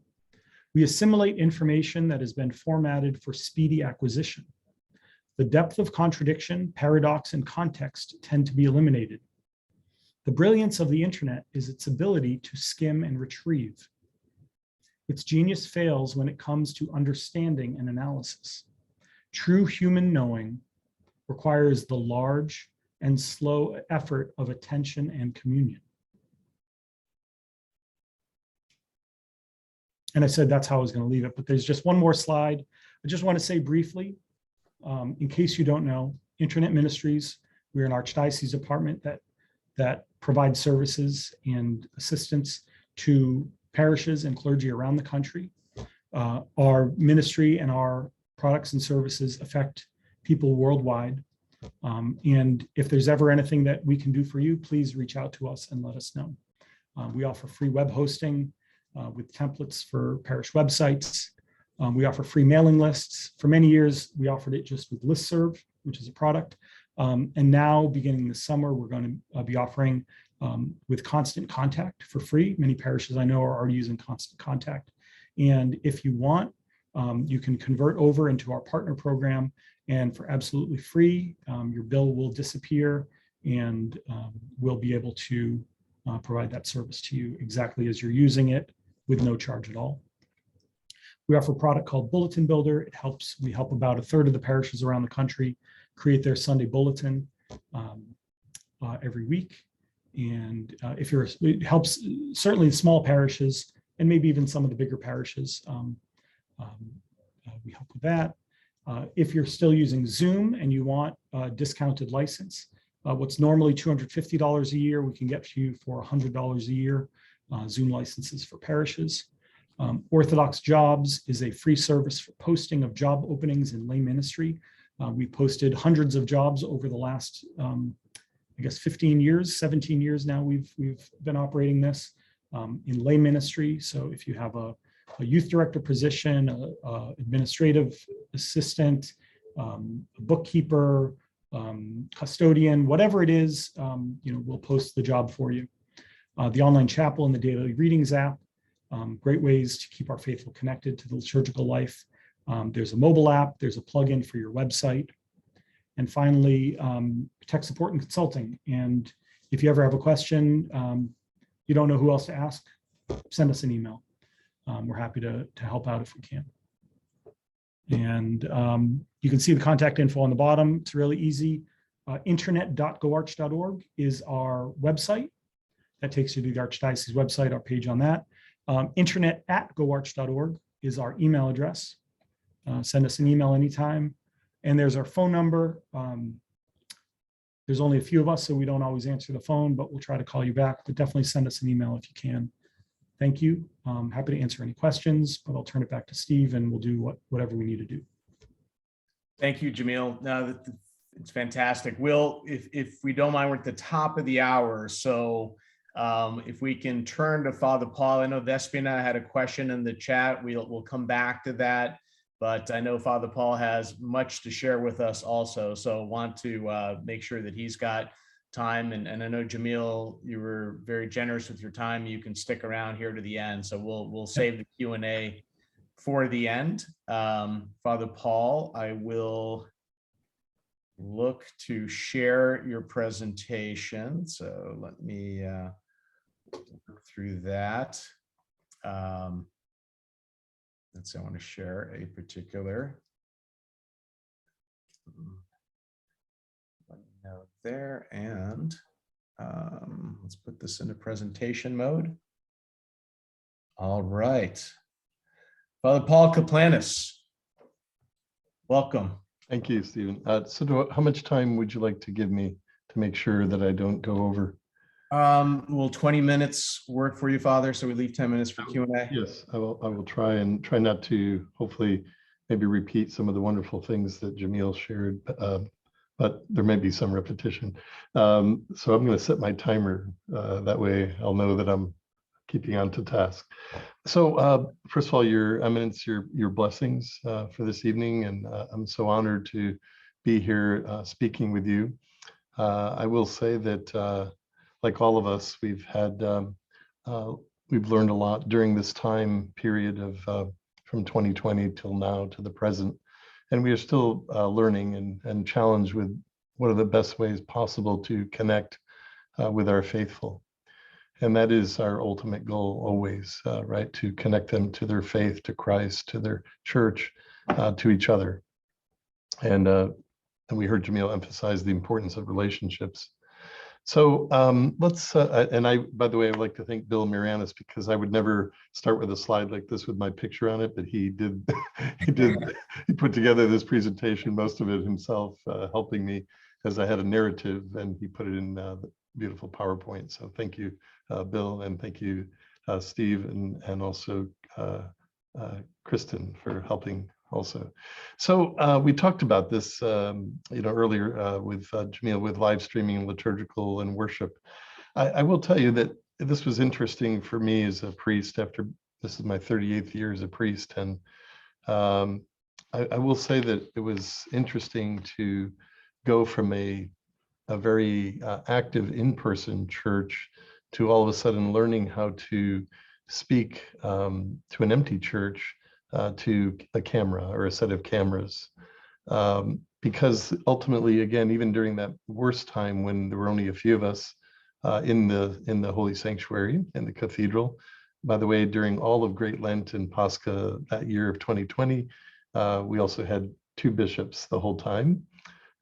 We assimilate information that has been formatted for speedy acquisition. The depth of contradiction, paradox, and context tend to be eliminated. The brilliance of the internet is its ability to skim and retrieve. Its genius fails when it comes to understanding and analysis. True human knowing requires the large and slow effort of attention and communion. And I said that's how I was going to leave it, but there's just one more slide. I just want to say briefly, in case you don't know, Internet Ministries, we're an archdiocese department that provides services and assistance to parishes and clergy around the country. Our ministry and our products and services affect people worldwide. And if there's ever anything that we can do for you, please reach out to us and let us know. We offer free web hosting with templates for parish websites. We offer free mailing lists. For many years, we offered it just with Listserv, which is a product. And now, beginning this summer, we're going to be offering with Constant Contact for free. Many parishes I know are already using Constant Contact. And if you want, you can convert over into our partner program, and for absolutely free, your bill will disappear, and we'll be able to provide that service to you exactly as you're using it with no charge at all. We offer a product called Bulletin Builder. We help about 1/3 of the parishes around the country create their Sunday bulletin every week. And it helps certainly small parishes and maybe even some of the bigger parishes. We help with that. If you're still using Zoom and you want a discounted license, what's normally $250 a year, we can get to you for $100 a year, Zoom licenses for parishes. Orthodox Jobs is a free service for posting of job openings in lay ministry. We posted hundreds of jobs over the last, 15 years, 17 years now. We've been operating this in lay ministry. So if you have a youth director position, a administrative assistant, a bookkeeper, custodian, whatever it is, we'll post the job for you. The online chapel and the daily readings app, great ways to keep our faithful connected to the liturgical life. There's a mobile app, there's a plugin for your website. And finally, tech support and consulting. And if you ever have a question, you don't know who else to ask, send us an email. We're happy to help out if we can. And you can see the contact info on the bottom. It's really easy. Internet.goarch.org is our website. That takes you to the Archdiocese website, our page on that. Internet@goarch.org is our email address. Send us an email anytime. And there's our phone number. There's only a few of us, so we don't always answer the phone, but we'll try to call you back. But definitely send us an email if you can. Thank you. I'm happy to answer any questions, but I'll turn it back to Steve and we'll do whatever we need to do. Thank you, Jamil. No, it's fantastic. Will, if we don't mind, we're at the top of the hour. So if we can turn to Father Paul. I know Vespina had a question in the chat. We'll come back to that. But I know Father Paul has much to share with us also. So want to make sure that he's got time. And I know, Jamil, you were very generous with your time. You can stick around here to the end. So we'll save the Q&A for the end. Father Paul, I will look to share your presentation. So let me work through that. Let's say I want to share a particular note there, and let's put this into presentation mode. All right. Father Paul Kaplanis, welcome. Thank you, Stephen. How much time would you like to give me to make sure that I don't go over? Will 20 minutes work for you, Father? So we leave 10 minutes for Q&A? Yes, I will try not to, hopefully, maybe repeat some of the wonderful things that Jamil shared, but there may be some repetition. So I'm going to set my timer. That way I'll know that I'm keeping on to task. So first of all, Your Eminence, your blessings for this evening, and I'm so honored to be here speaking with you. I will say that like all of us, we've learned a lot during this time period of from 2020 till now to the present, and we are still learning and challenged with what are the best ways possible to connect with our faithful. And that is our ultimate goal always, right? To connect them to their faith, to Christ, to their church, to each other. And and we heard Jamil emphasize the importance of relationships. So let's, and I, by the way, I would like to thank Bill Marianis, because I would never start with a slide like this with my picture on it, but he did, he put together this presentation, most of it himself, helping me, as I had a narrative, and he put it in the beautiful PowerPoint. So thank you, Bill, and thank you, Steve, and also Kristen for helping also. So we talked about this, earlier with Jamil, with live streaming, liturgical, and worship. I will tell you that this was interesting for me as a priest. After this is my 38th year as a priest, and I will say that it was interesting to go from a very active in-person church to all of a sudden learning how to speak to an empty church, to a camera or a set of cameras. Because ultimately, again, even during that worst time when there were only a few of us in the Holy Sanctuary, in the cathedral, by the way, during all of Great Lent and Pascha that year of 2020, we also had 2 bishops the whole time,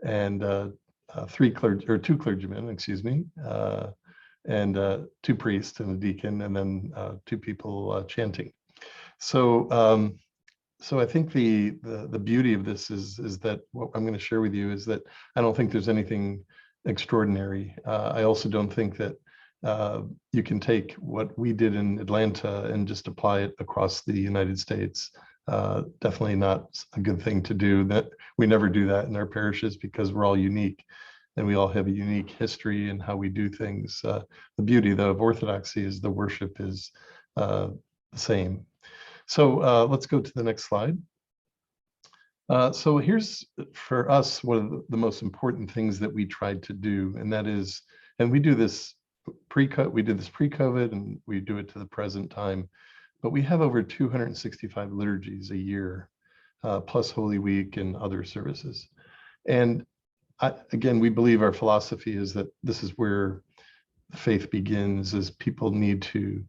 and 2 clergymen, excuse me, and 2 priests and a deacon, and then 2 people chanting. So so I think the beauty of this is that what I'm going to share with you is that I don't think there's anything extraordinary. I also don't think that you can take what we did in Atlanta and just apply it across the United States. Definitely not a good thing to do. That we never do that in our parishes, because we're all unique and we all have a unique history in how we do things. The beauty, though, of Orthodoxy is the worship is the same. So let's go to the next slide. So here's, for us, one of the most important things that we tried to do, and that is, and we do this pre-COVID, and we do it to the present time, but we have over 265 liturgies a year, plus Holy Week and other services. And again, we believe our philosophy is that this is where faith begins, is people need to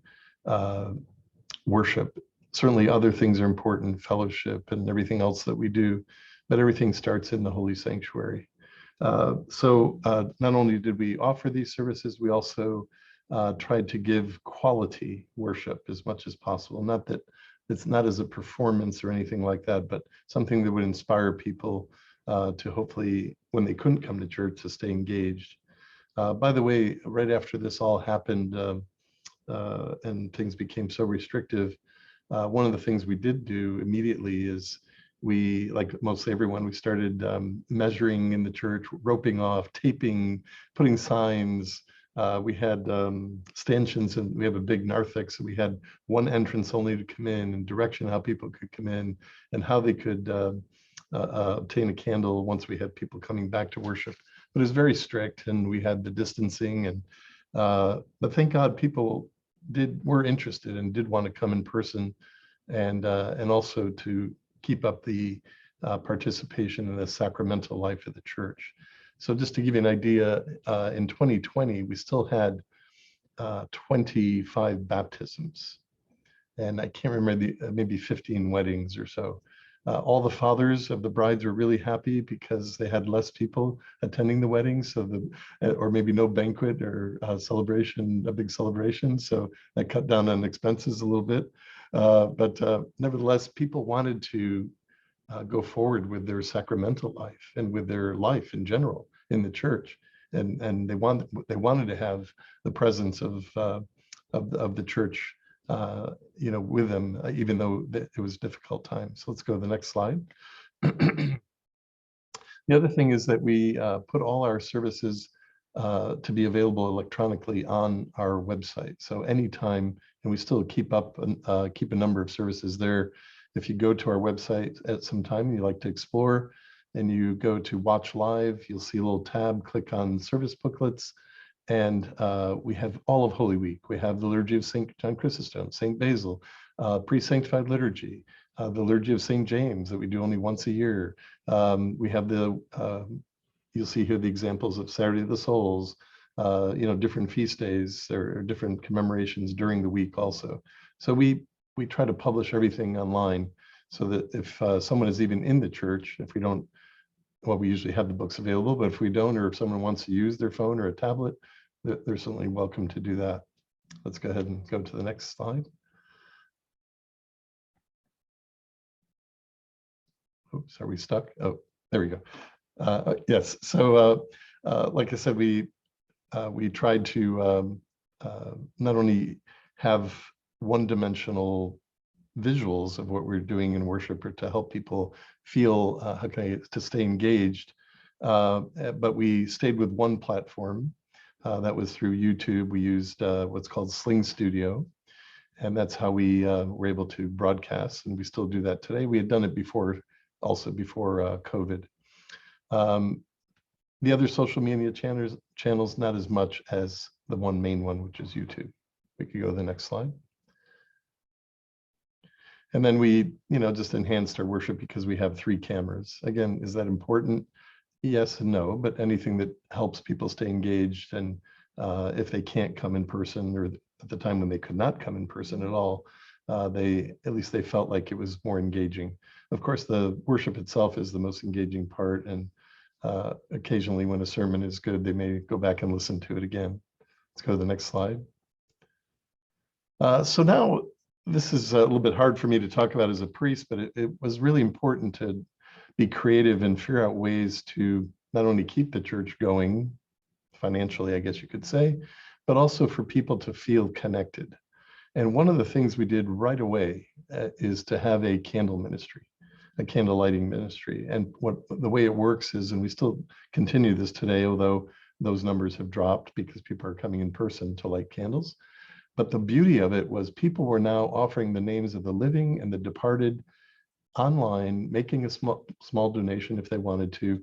worship. Certainly other things are important, fellowship and everything else that we do, but everything starts in the Holy Sanctuary. So not only did we offer these services, we also tried to give quality worship as much as possible. Not that it's not as a performance or anything like that, but something that would inspire people to hopefully, when they couldn't come to church, to stay engaged. By the way, right after this all happened and things became so restrictive, one of the things we did do immediately is we, like mostly everyone, we started measuring in the church, roping off, taping, putting signs. We had stanchions, and we have a big narthex, so we had one entrance only to come in, and direction how people could come in, and how they could obtain a candle once we had people coming back to worship. But it was very strict, and we had the distancing, and but thank God people were interested and did want to come in person, and also to keep up the participation in the sacramental life of the church. So just to give you an idea, in 2020, we still had 25 baptisms, and I can't remember, maybe 15 weddings or so. All the fathers of the brides were really happy because they had less people attending the wedding, so or maybe no banquet or celebration, a big celebration. So that cut down on expenses a little bit. But nevertheless, people wanted to go forward with their sacramental life and with their life in general in the church, and they wanted to have the presence of the church with them, even though it was a difficult time. So let's go to the next slide. The other thing is that we put all our services to be available electronically on our website. So anytime, and we still keep a number of services there. If you go to our website at some time and you like to explore, and you go to watch live, you'll see a little tab, click on service booklets. And we have all of Holy Week. We have the Liturgy of St. John Chrysostom, St. Basil, pre-sanctified liturgy, the Liturgy of St. James that we do only once a year. We have you'll see here the examples of Saturday of the Souls, different feast days or different commemorations during the week also. So we try to publish everything online so that if someone is even in the church, if we don't well, we usually have the books available, but if we don't, or if someone wants to use their phone or a tablet, they're certainly welcome to do that. Let's go ahead and go to the next slide. Oops, are we stuck? Oh, there we go. Yes, so like I said, we tried to not only have one-dimensional visuals of what we're doing in worship, or to help people feel to stay engaged, but we stayed with one platform. That was through YouTube. We used what's called Sling Studio, and that's how we were able to broadcast, and we still do that today. We had done it before, also before COVID. The other social media channels, not as much as the one main one, which is YouTube. We could go to the next slide. And then we, just enhanced our worship because we have 3 cameras. Again, is that important? Yes and no, but anything that helps people stay engaged, and if they can't come in person, or at the time when they could not come in person at all, at least they felt like it was more engaging. Of course, the worship itself is the most engaging part, and occasionally when a sermon is good, they may go back and listen to it again. Let's go to the next slide. So now, this is a little bit hard for me to talk about as a priest, but it was really important to be creative and figure out ways to not only keep the church going financially, I guess you could say, but also for people to feel connected. And one of the things we did right away is to have a candle ministry, a candle lighting ministry. And the way it works is, and we still continue this today, although those numbers have dropped because people are coming in person to light candles. But the beauty of it was people were now offering the names of the living and the departed online, making a small donation if they wanted to.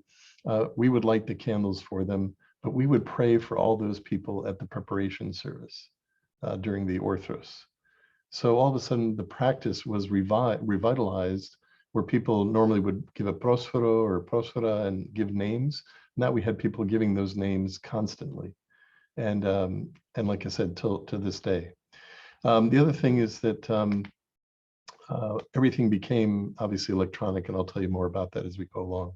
We would light the candles for them, but we would pray for all those people at the preparation service during the orthros. So all of a sudden, the practice was revitalized, where people normally would give a prospero or prospera and give names. Now we had people giving those names constantly. And like I said, to this day. The other thing is that everything became obviously electronic, and I'll tell you more about that as we go along.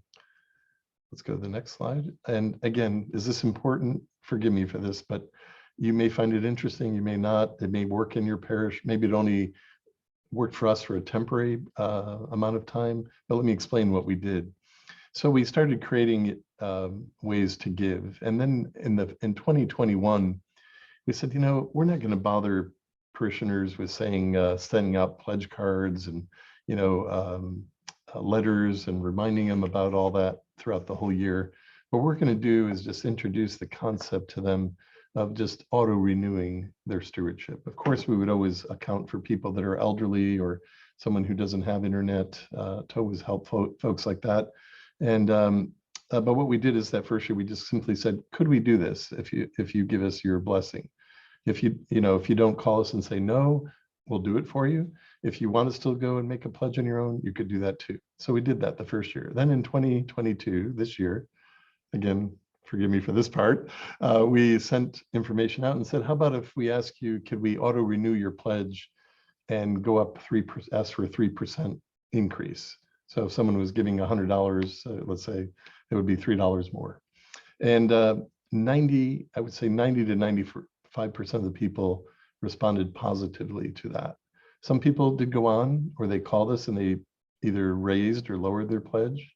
Let's go to the next slide. And again, is this important? Forgive me for this, but you may find it interesting, you may not. It may work in your parish. Maybe it only worked for us for a temporary amount of time, but let me explain what we did. So we started creating ways to give. And then in 2021, we said, we're not going to bother parishioners with sending out pledge cards and, letters and reminding them about all that throughout the whole year. What we're going to do is just introduce the concept to them of just auto-renewing their stewardship. Of course, we would always account for people that are elderly or someone who doesn't have internet, to always help folks like that. And but what we did is that first year, we just simply said, could we do this if you give us your blessing? If you don't call us and say no, we'll do it for you. If you want to still go and make a pledge on your own, you could do that too. So we did that the first year. Then in 2022, this year, again, forgive me for this part, we sent information out and said, how about if we ask you, could we auto renew your pledge and go up 3%, ask for a 3% increase? So if someone was giving $100, let's say, it would be $3 more. And I would say 90 to 95% of the people responded positively to that. Some people did go on, or they called us and they either raised or lowered their pledge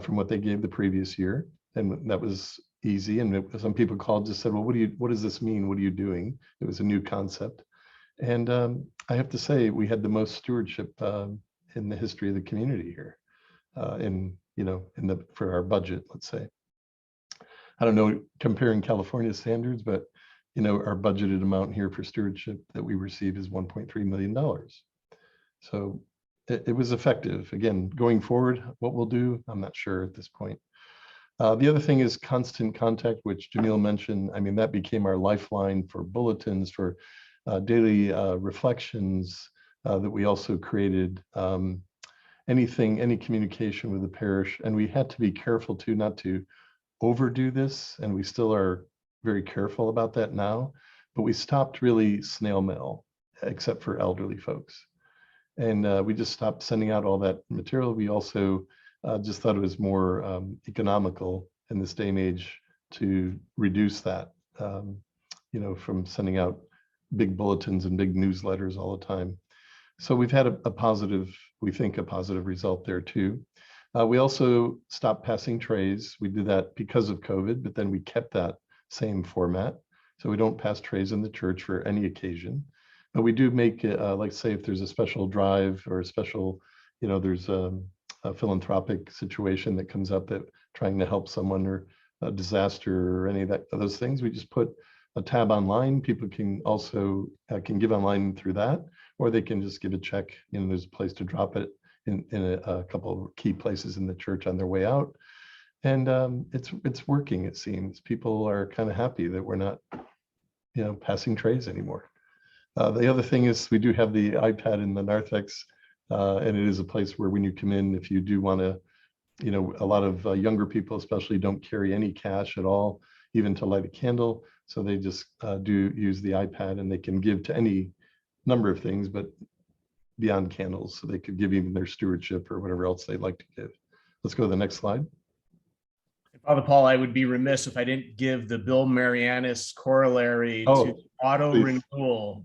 from what they gave the previous year. And that was easy. And some people called, just said, well, what does this mean? What are you doing? It was a new concept. And I have to say, we had the most stewardship in the history of the community here, for our budget, let's say. I don't know, comparing California standards, but our budgeted amount here for stewardship that we receive is $1.3 million. So it was effective. Again, going forward, what we'll do, I'm not sure at this point. The other thing is constant contact, which Jamil mentioned. I mean, that became our lifeline for bulletins, for daily reflections that we also created. Any communication with the parish. And we had to be careful too, not to overdo this. And we still are very careful about that now, but we stopped really snail mail, except for elderly folks. And we just stopped sending out all that material. We also Just thought it was more economical in this day and age to reduce that, from sending out big bulletins and big newsletters all the time. So we've had a positive, we think a positive result there too. We also stopped passing trays. We did that because of COVID, but then we kept that same format. So we don't pass trays in the church for any occasion, but we do make it, like say if there's a special drive or a special, there's a philanthropic situation that comes up that trying to help someone or a disaster or any of those things, we just put a tab online. People can also can give online through that, or they can just give a check. There's a place to drop it in a couple of key places in the church on their way out. And it's working, it seems. People are kind of happy that we're not, passing trays anymore. The other thing is we do have the iPad in the narthex, and it is a place where when you come in, if you do want to, a lot of younger people especially don't carry any cash at all, even to light a candle. So they just do use the iPad, and they can give to any number of things, but beyond candles. So they could give even their stewardship or whatever else they'd like to give. Let's go to the next slide. Father Paul, I would be remiss if I didn't give the Bill Marianis corollary to auto please. renewal,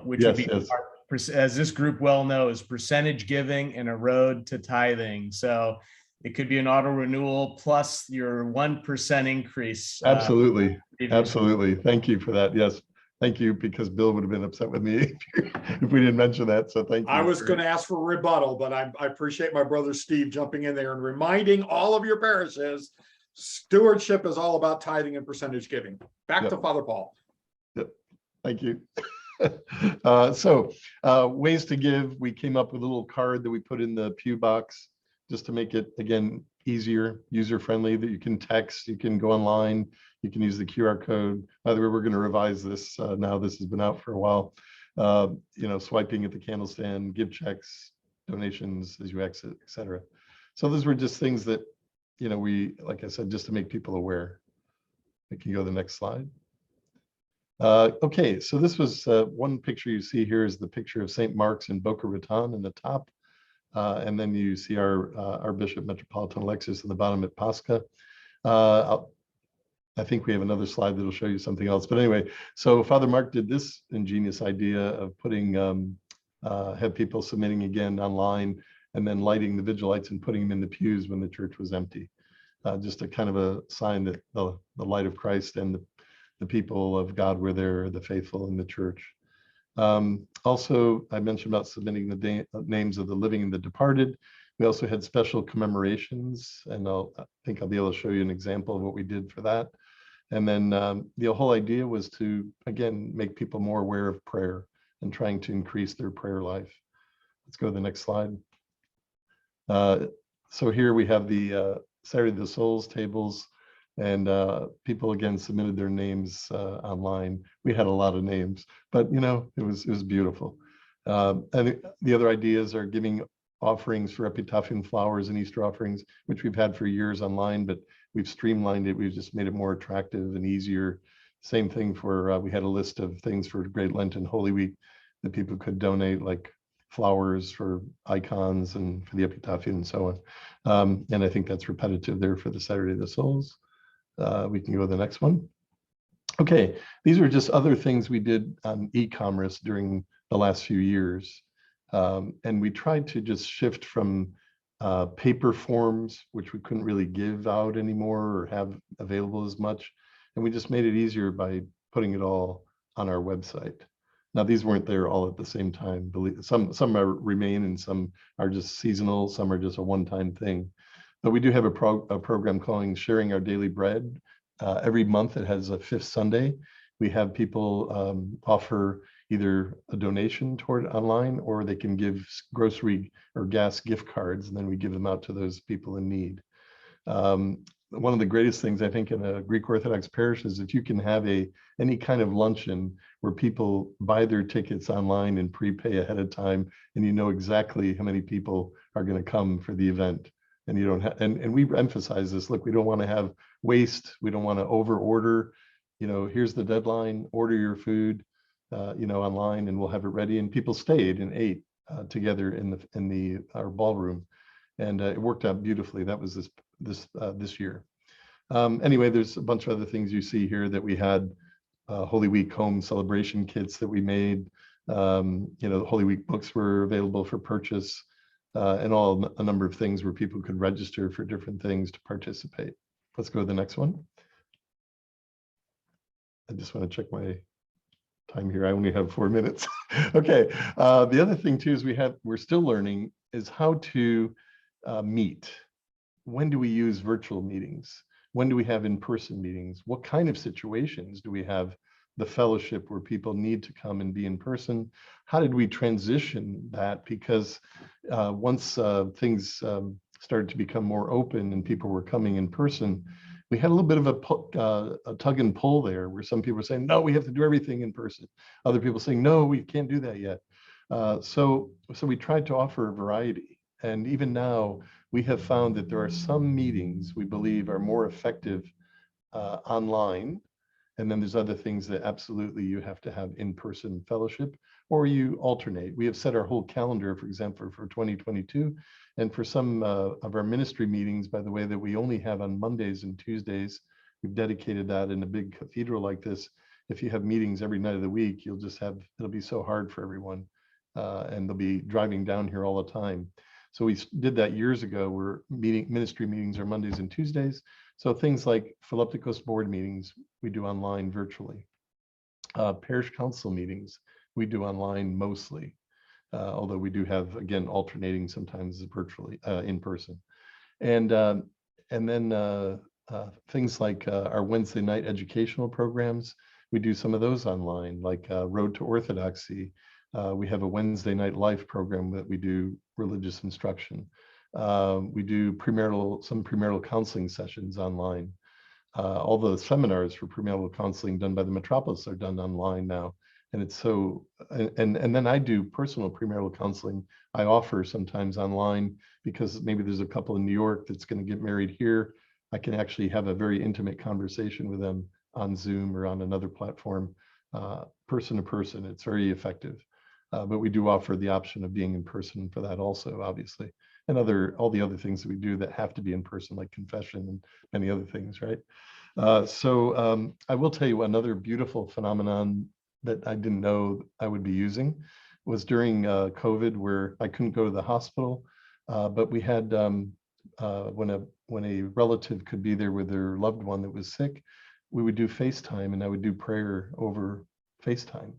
which Yes, would be, as this group well knows, percentage giving and a road to tithing. So it could be an auto renewal plus your 1% increase. Absolutely. Absolutely. Thank you for that. Yes. Thank you, because Bill would have been upset with me if we didn't mention that. So thank you. I was going to ask for a rebuttal, but I appreciate my brother Steve jumping in there and reminding all of your parishes, stewardship is all about tithing and percentage giving. Back to Father Paul. Yep. Thank you. Ways to give. We came up with a little card that we put in the pew box just to make it, again, easier, user-friendly, that you can text, you can go online, you can use the QR code. By the way, we're going to revise this now. This has been out for a while. Swiping at the candle stand, give checks, donations as you exit, etc. So those were just things that, we, like I said, just to make people aware. We can go to the next slide. Okay, so this was one picture you see here is the picture of St. Mark's in Boca Raton in the top. And then you see our Bishop Metropolitan Alexis in the bottom at Pascha. I think we have another slide that'll show you something else. But anyway, so Father Mark did this ingenious idea of putting, have people submitting again online and then lighting the vigil lights and putting them in the pews when the church was empty. Just a kind of a sign that the light of Christ and the people of God were there, the faithful in the church. Also, I mentioned about submitting the names of the living and the departed. We also had special commemorations, and I think I'll be able to show you an example of what we did for that. And then the whole idea was to, again, make people more aware of prayer and trying to increase their prayer life. Let's go to the next slide. So here we have the Saturday of the Souls tables, and people again submitted their names online. We had a lot of names, but it was beautiful. And the other ideas are giving offerings for epitaphian flowers and Easter offerings, which we've had for years online, but we've streamlined it. We've just made it more attractive and easier. Same thing for, we had a list of things for Great Lent and Holy Week that people could donate, like flowers for icons and for the epitaph and so on. And I think that's repetitive there for the Saturday of the Souls. We can go to the next one. Okay, these are just other things we did on e-commerce during the last few years. And we tried to just shift from paper forms, which we couldn't really give out anymore or have available as much. And we just made it easier by putting it all on our website. Now, these weren't there all at the same time. Some remain and some are just seasonal, some are just a one-time thing. But we do have a program calling Sharing Our Daily Bread. Every month it has a fifth Sunday. We have people offer either a donation toward online, or they can give grocery or gas gift cards, and then we give them out to those people in need. One of the greatest things I think in a Greek Orthodox parish is if you can have any kind of luncheon where people buy their tickets online and prepay ahead of time, and you know exactly how many people are going to come for the event. And you don't have, and we emphasize this, look, we don't want to have waste. We don't want to over order. Here's the deadline, order your food, online, and we'll have it ready. And people stayed and ate together in our ballroom. and it worked out beautifully. That was this year. Anyway, there's a bunch of other things you see here that we had. Holy Week home celebration kits that we made. The Holy Week books were available for purchase, and a number of things where people could register for different things to participate. Let's go to the next one. I just want to check my time here. I only have 4 minutes. Okay. The other thing too is we're still learning is how to meet. When do we use virtual meetings? When do we have in-person meetings? What kind of situations do we have the fellowship where people need to come and be in person? How did we transition that? Because once things started to become more open and people were coming in person, we had a little bit of a tug and pull there, where some people were saying, no, we have to do everything in person. Other people saying, no, we can't do that yet. So we tried to offer a variety. And even now, we have found that there are some meetings we believe are more effective online. And then there's other things that absolutely you have to have in-person fellowship, or you alternate. We have set our whole calendar, for example, for 2022. And for some of our ministry meetings, by the way, that we only have on Mondays and Tuesdays, we've dedicated that in a big cathedral like this. If you have meetings every night of the week, it'll be so hard for everyone. And they'll be driving down here all the time. So we did that years ago, where ministry meetings are Mondays and Tuesdays. So things like Philipticos board meetings, we do online virtually. Parish council meetings, we do online mostly. Although we do have, again, alternating sometimes virtually, in person. And then things like our Wednesday night educational programs, we do some of those online, like Road to Orthodoxy. We have a Wednesday night life program that we do religious instruction. We do some premarital counseling sessions online. All the seminars for premarital counseling done by the Metropolis are done online now. And it's so, and then I do personal premarital counseling. I offer sometimes online, because maybe there's a couple in New York that's going to get married here. I can actually have a very intimate conversation with them on Zoom or on another platform, person to person. It's very effective. But we do offer the option of being in person for that also, obviously, and all the other things that we do that have to be in person, like confession and many other things, right? So I will tell you another beautiful phenomenon that I didn't know I would be using was during COVID, where I couldn't go to the hospital, but we had when a relative could be there with their loved one that was sick, we would do FaceTime, and I would do prayer over FaceTime.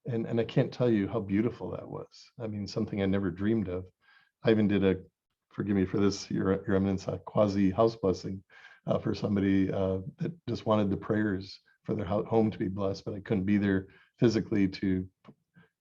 And I can't tell you how beautiful that was. I mean, something I never dreamed of. I even did forgive me for this, Your Eminence, a quasi house blessing for somebody that just wanted the prayers for their home to be blessed, but I couldn't be there physically to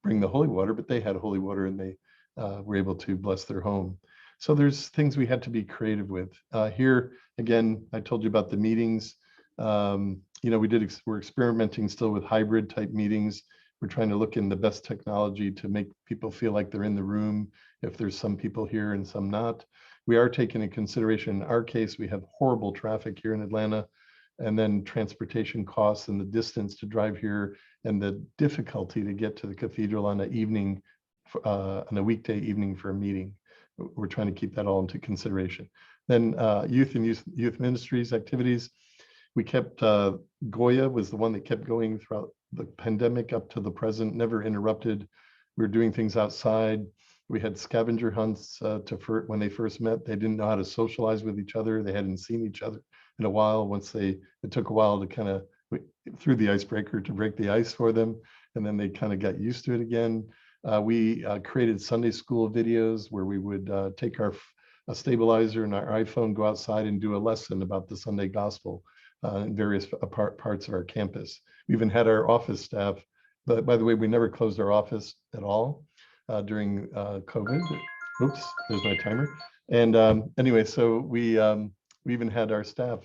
bring the holy water, but they had holy water and they were able to bless their home. So there's things we had to be creative with. Here, again, I told you about the meetings. We're experimenting still with hybrid type meetings. We're trying to look in the best technology to make people feel like they're in the room, if there's some people here and some not. We are taking into consideration, in our case, we have horrible traffic here in Atlanta, and then transportation costs and the distance to drive here and the difficulty to get to the cathedral on a weekday evening for a meeting. We're trying to keep that all into consideration. Then youth and youth ministries activities. We kept, Goya was the one that kept going throughout the pandemic up to the present, never interrupted. We were doing things outside. We had scavenger hunts when they first met. They didn't know how to socialize with each other. They hadn't seen each other in a while. It took a while to kind of, through the icebreaker to break the ice for them. And then they kind of got used to it again. We created Sunday school videos where we would take a stabilizer and our iPhone, go outside and do a lesson about the Sunday gospel in various parts of our campus. We even had our office staff, but by the way, we never closed our office at all during COVID. Oops, there's my timer. And anyway, so we even had our staff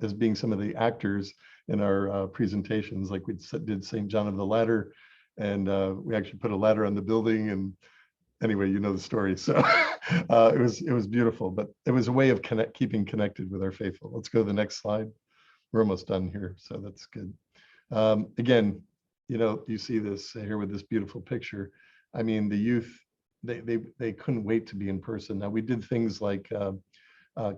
as being some of the actors in our presentations, like we did St. John of the Ladder, and we actually put a ladder on the building. And anyway, you know the story. So it was beautiful, but it was a way of keeping connected with our faithful. Let's go to the next slide. We're almost done here, so that's good. Again, you see this here with this beautiful picture. I mean, the youth they couldn't wait to be in person. Now we did things like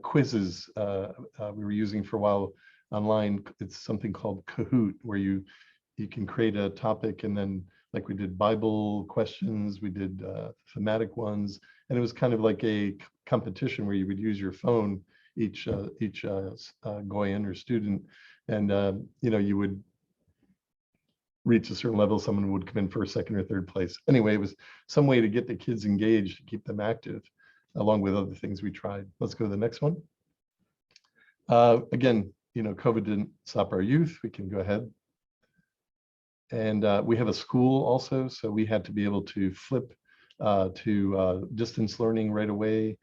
quizzes we were using for a while online. It's something called Kahoot, where you can create a topic, and then like we did Bible questions, we did thematic ones, and it was kind of like a competition where you would use your phone, each Goyen or student, and you would reach a certain level, someone would come in first, second, or third place. Anyway, it was some way to get the kids engaged, to keep them active, along with other things we tried. Let's go to the next one. Again, COVID didn't stop our youth. We can go ahead. And we have a school also, so we had to be able to flip to distance learning right away.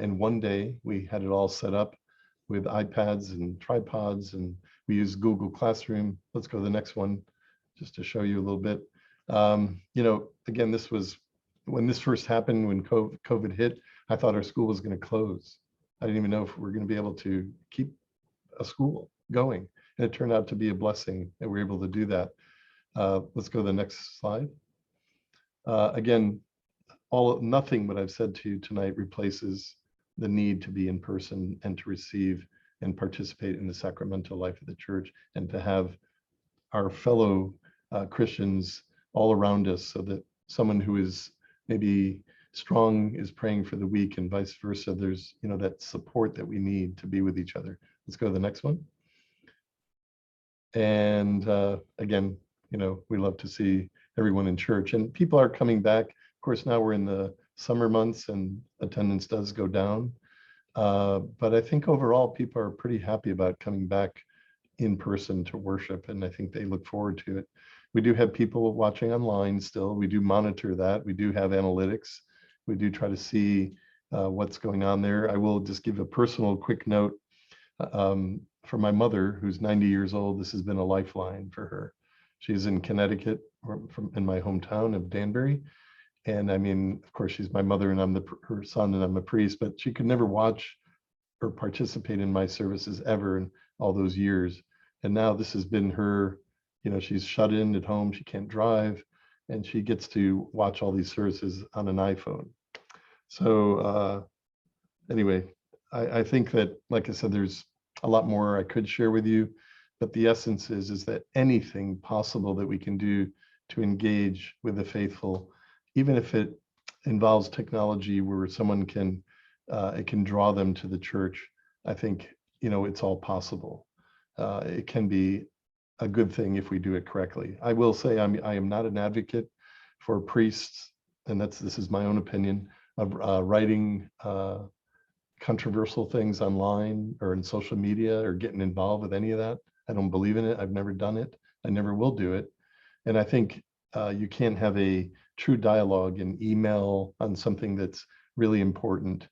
In one day, we had it all set up with iPads and tripods, and we used Google Classroom. Let's go to the next one, just to show you a little bit. Again, this was when this first happened, when COVID hit, I thought our school was going to close. I didn't even know if we were going to be able to keep a school going. And it turned out to be a blessing that we were able to do that. Let's go to the next slide. Again, nothing what I've said to you tonight replaces the need to be in person and to receive and participate in the sacramental life of the church, and to have our fellow Christians all around us, so that someone who is maybe strong is praying for the weak, and vice versa. There's that support that we need to be with each other. Let's go to the next one. And again, we love to see everyone in church, and people are coming back. Of course, now we're in the summer months and attendance does go down. But I think overall people are pretty happy about coming back in person to worship, and I think they look forward to it. We do have people watching online still. We do monitor that. We do have analytics. We do try to see what's going on there. I will just give a personal quick note. For my mother, who's 90 years old, this has been a lifeline for her. She's in Connecticut, in my hometown of Danbury. And I mean, of course, she's my mother and I'm her son and I'm a priest, but she could never watch or participate in my services ever in all those years. And now this has been her, she's shut in at home, she can't drive, and she gets to watch all these services on an iPhone. So anyway, I think that, like I said, there's a lot more I could share with you, but the essence is that anything possible that we can do to engage with the faithful, even if it involves technology where someone can, it can draw them to the church, I think, it's all possible. It can be a good thing if we do it correctly. I will say I am not an advocate for priests, and this is my own opinion, of writing controversial things online or in social media or getting involved with any of that. I don't believe in it. I've never done it. I never will do it. And I think you can't have a true dialogue in email on something that's really important.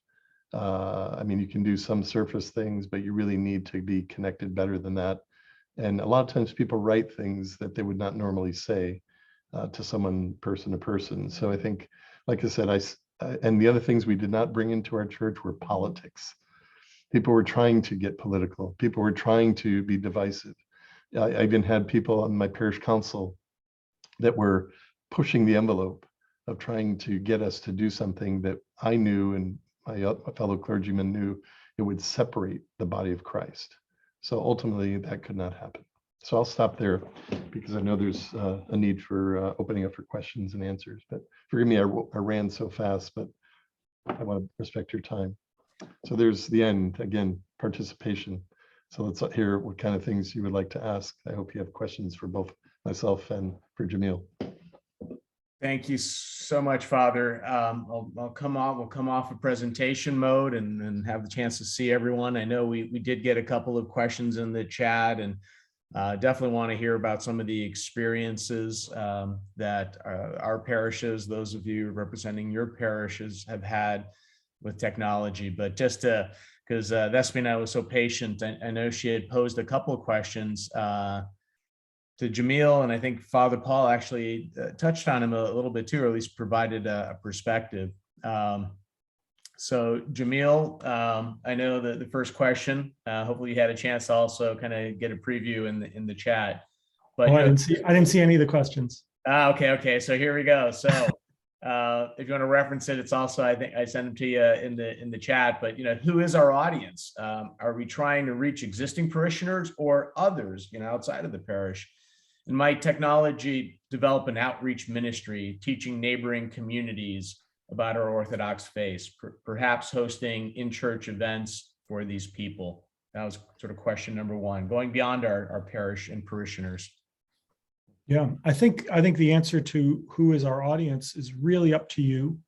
I mean, you can do some surface things, but you really need to be connected better than that. And a lot of times people write things that they would not normally say to someone person to person. So I think, like I said, and the other things we did not bring into our church were politics. People were trying to get political. People were trying to be divisive. I even had people on my parish council that were pushing the envelope of trying to get us to do something that I knew and my fellow clergymen knew it would separate the body of Christ. So ultimately that could not happen. So I'll stop there because I know there's a need for opening up for questions and answers, but forgive me, I ran so fast, but I want to respect your time. So there's the end, again, participation. So let's hear what kind of things you would like to ask. I hope you have questions for both myself and for Jamil. Thank you so much, Father. We'll come off of presentation mode and have the chance to see everyone. I know we did get a couple of questions in the chat, and definitely want to hear about some of the experiences that our parishes, those of you representing your parishes, have had with technology. But just because Vespina was so patient, I know she had posed a couple of questions to Jamil, and I think Father Paul actually touched on him a little bit too, or at least provided a perspective. So Jamil, I know that the first question, hopefully you had a chance to also kind of get a preview in the chat. But I didn't see any of the questions. Okay. So here we go. So if you want to reference it, it's also, I think I sent them to you in the chat, but who is our audience? Are we trying to reach existing parishioners or others, outside of the parish? And might technology develop an outreach ministry, teaching neighboring communities about our Orthodox faith, perhaps hosting in-church events for these people? That was sort of question number one, going beyond our parish and parishioners. Yeah, I think the answer to who is our audience is really up to you.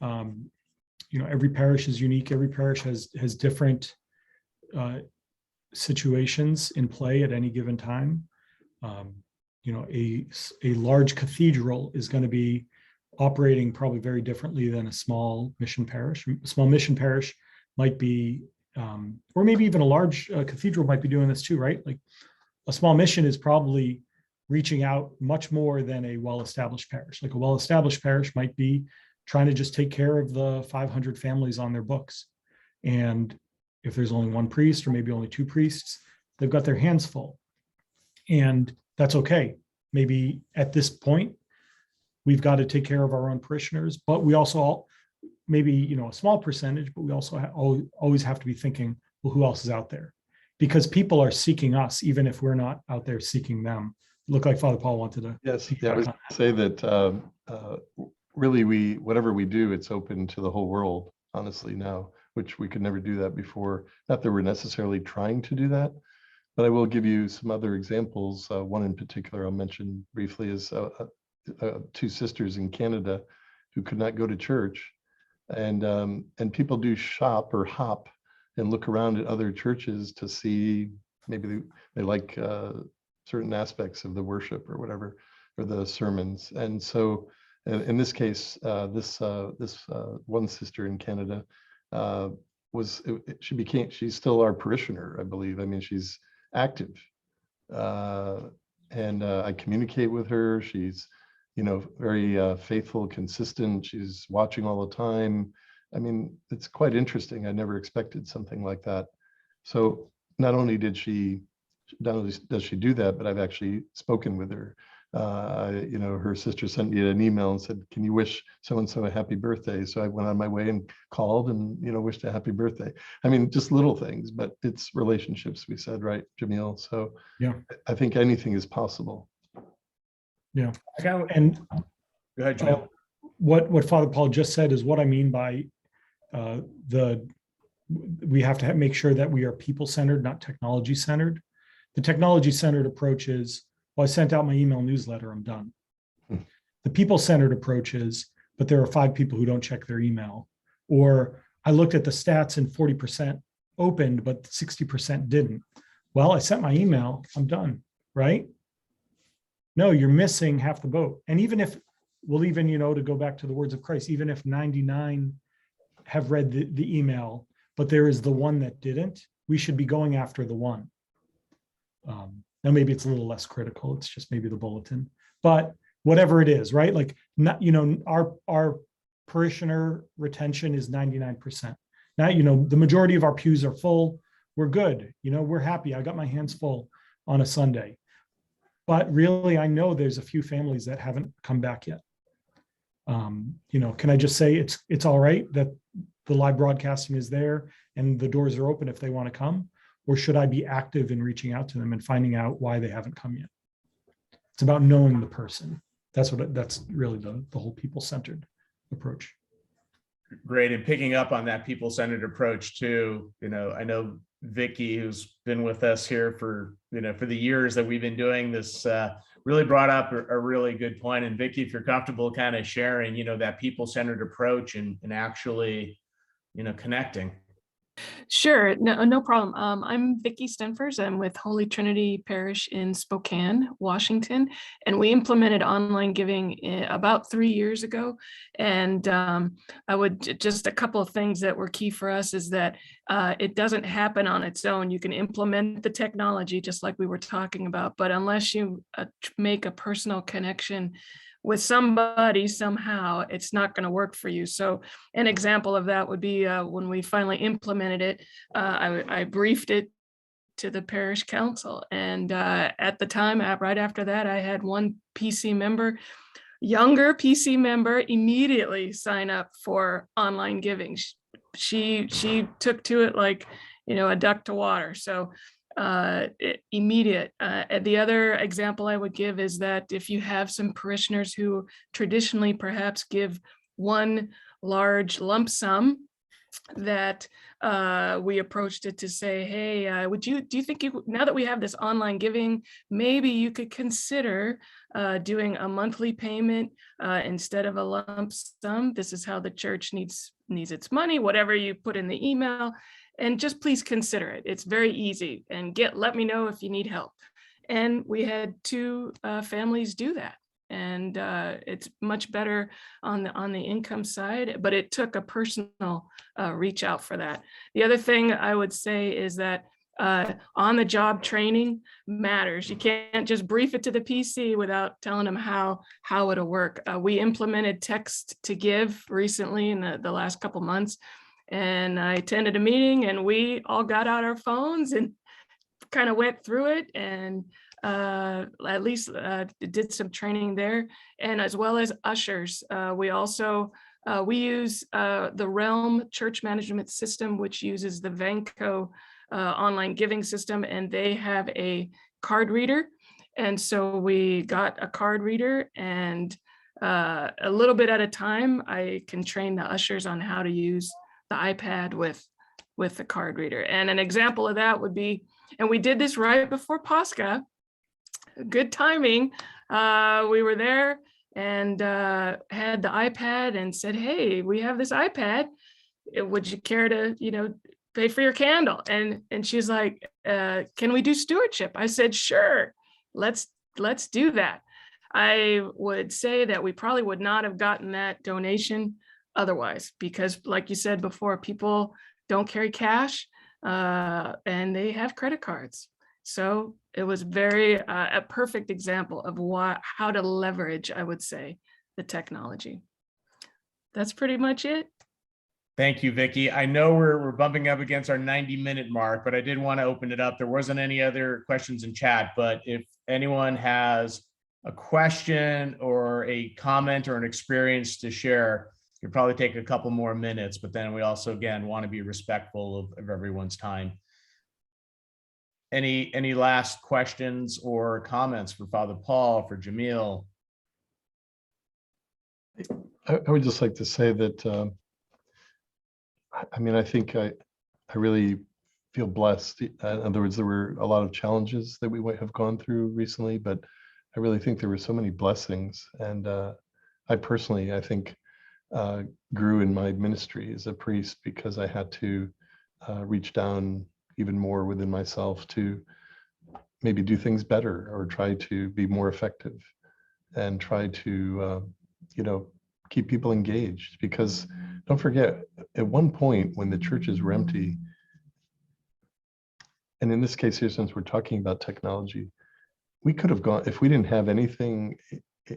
Every parish is unique. Every parish has different situations in play at any given time. A large cathedral is going to be operating probably very differently than a small mission parish. A small mission parish might be, or maybe even a large cathedral might be doing this too, right? Like a small mission is probably reaching out much more than a well-established parish. Like a well-established parish might be trying to just take care of the 500 families on their books. And if there's only one priest or maybe only two priests, they've got their hands full. And that's okay. Maybe at this point, we've got to take care of our own parishioners, but we also, maybe, a small percentage, but we also always have to be thinking, well, who else is out there? Because people are seeking us, even if we're not out there seeking them. Look like Father Paul wanted to. Yes, yeah, I was going to say that really whatever we do, it's open to the whole world, honestly, now, which we could never do that before. Not that we're necessarily trying to do that, but I will give you some other examples. One in particular I'll mention briefly is two sisters in Canada who could not go to church. And people do shop or hop and look around at other churches to see, maybe they like certain aspects of the worship or whatever, or the sermons. And so in this case, this one sister in Canada she's still our parishioner, I believe. I mean, she's active. And I communicate with her. She's, very faithful, consistent. She's watching all the time. I mean, it's quite interesting. I never expected something like that. So not only does she do that, but I've actually spoken with her. Her sister sent me an email and said, "Can you wish so-and-so a happy birthday?" So I went on my way and called and, wished a happy birthday. I mean, just little things, but it's relationships, we said, right, Jamil? So Yeah, I think anything is possible. yeah. And go ahead, Jamil. What Father Paul just said is what I mean by we have to make sure that we are people-centered, not technology-centered. The technology-centered approach is, well, I sent out my email newsletter, I'm done. The people-centered approach is, but there are 5 people who don't check their email. Or I looked at the stats and 40% opened, but 60% didn't. Well, I sent my email, I'm done, right? No, you're missing half the boat. And even if, to go back to the words of Christ, even if 99 have read the email, but there is the one that didn't, we should be going after the one. Now maybe it's a little less critical. It's just maybe the bulletin, but whatever it is, right? Like, not, our parishioner retention is 99%. Now, the majority of our pews are full. We're good. We're happy. I got my hands full on a Sunday, but really, I know there's a few families that haven't come back yet. Can I just say it's all right that the live broadcasting is there and the doors are open if they want to come? Or should I be active in reaching out to them and finding out why they haven't come yet? It's about knowing the person. That's really the whole people-centered approach. Great. And picking up on that people-centered approach too, I know Vicky, who's been with us here for the years that we've been doing this, really brought up a really good point. And Vicky, if you're comfortable kind of sharing, that people-centered approach and actually, connecting. Sure, no problem. I'm Vicky Stenfers. I'm with Holy Trinity Parish in Spokane, Washington, and we implemented online giving about 3 years ago. And I would just a couple of things that were key for us is that it doesn't happen on its own. You can implement the technology just like we were talking about, but unless you make a personal connection with somebody somehow, it's not going to work for you. So an example of that would be when we finally implemented it, I briefed it to the parish council. And at the time, right after that, I had one PC member younger PC member immediately sign up for online giving. She took to it like, a duck to water. So immediate. The other example I would give is that if you have some parishioners who traditionally perhaps give one large lump sum, that we approached it to say, hey, do you think now that we have this online giving, maybe you could consider doing a monthly payment instead of a lump sum? This is how the church needs its money, whatever you put in the email, and just please consider it. It's very easy, and let me know if you need help. And we had 2 families do that. And it's much better on the income side, but it took a personal reach out for that. The other thing I would say is that on the job training matters. You can't just brief it to the PC without telling them how it'll work. We implemented text to give recently in the last couple months, and I attended a meeting and we all got out our phones and kind of went through it, and at least did some training there, and as well as ushers. We also we use the Realm church management system, which uses the Vanco online giving system, and they have a card reader. And so we got a card reader, and a little bit at a time, I can train the ushers on how to use the iPad with the card reader. And an example of that would be, and we did this right before Pascha, good timing. We were there and had the iPad and said, hey, we have this iPad. Would you care to, pay for your candle? And she's like, can we do stewardship? I said, sure, let's do that. I would say that we probably would not have gotten that donation otherwise, because like you said before, people don't carry cash and they have credit cards. So it was a perfect example of how to leverage, I would say, the technology. That's pretty much it. Thank you, Vicki. I know we're bumping up against our 90-minute mark, but I did want to open it up. There wasn't any other questions in chat, but if anyone has a question or a comment or an experience to share, you'll probably take a couple more minutes, but then we also, again, want to be respectful of everyone's time. Any last questions or comments for Father Paul, for Jamil? I would just like to say that, I think I really feel blessed. In other words, there were a lot of challenges that we have gone through recently, but I really think there were so many blessings. And I personally, I think, grew in my ministry as a priest because I had to reach down even more within myself to maybe do things better or try to be more effective and try to, keep people engaged. Because don't forget, at one point when the churches were empty, and in this case here, since we're talking about technology, we could have gone, if we didn't have anything,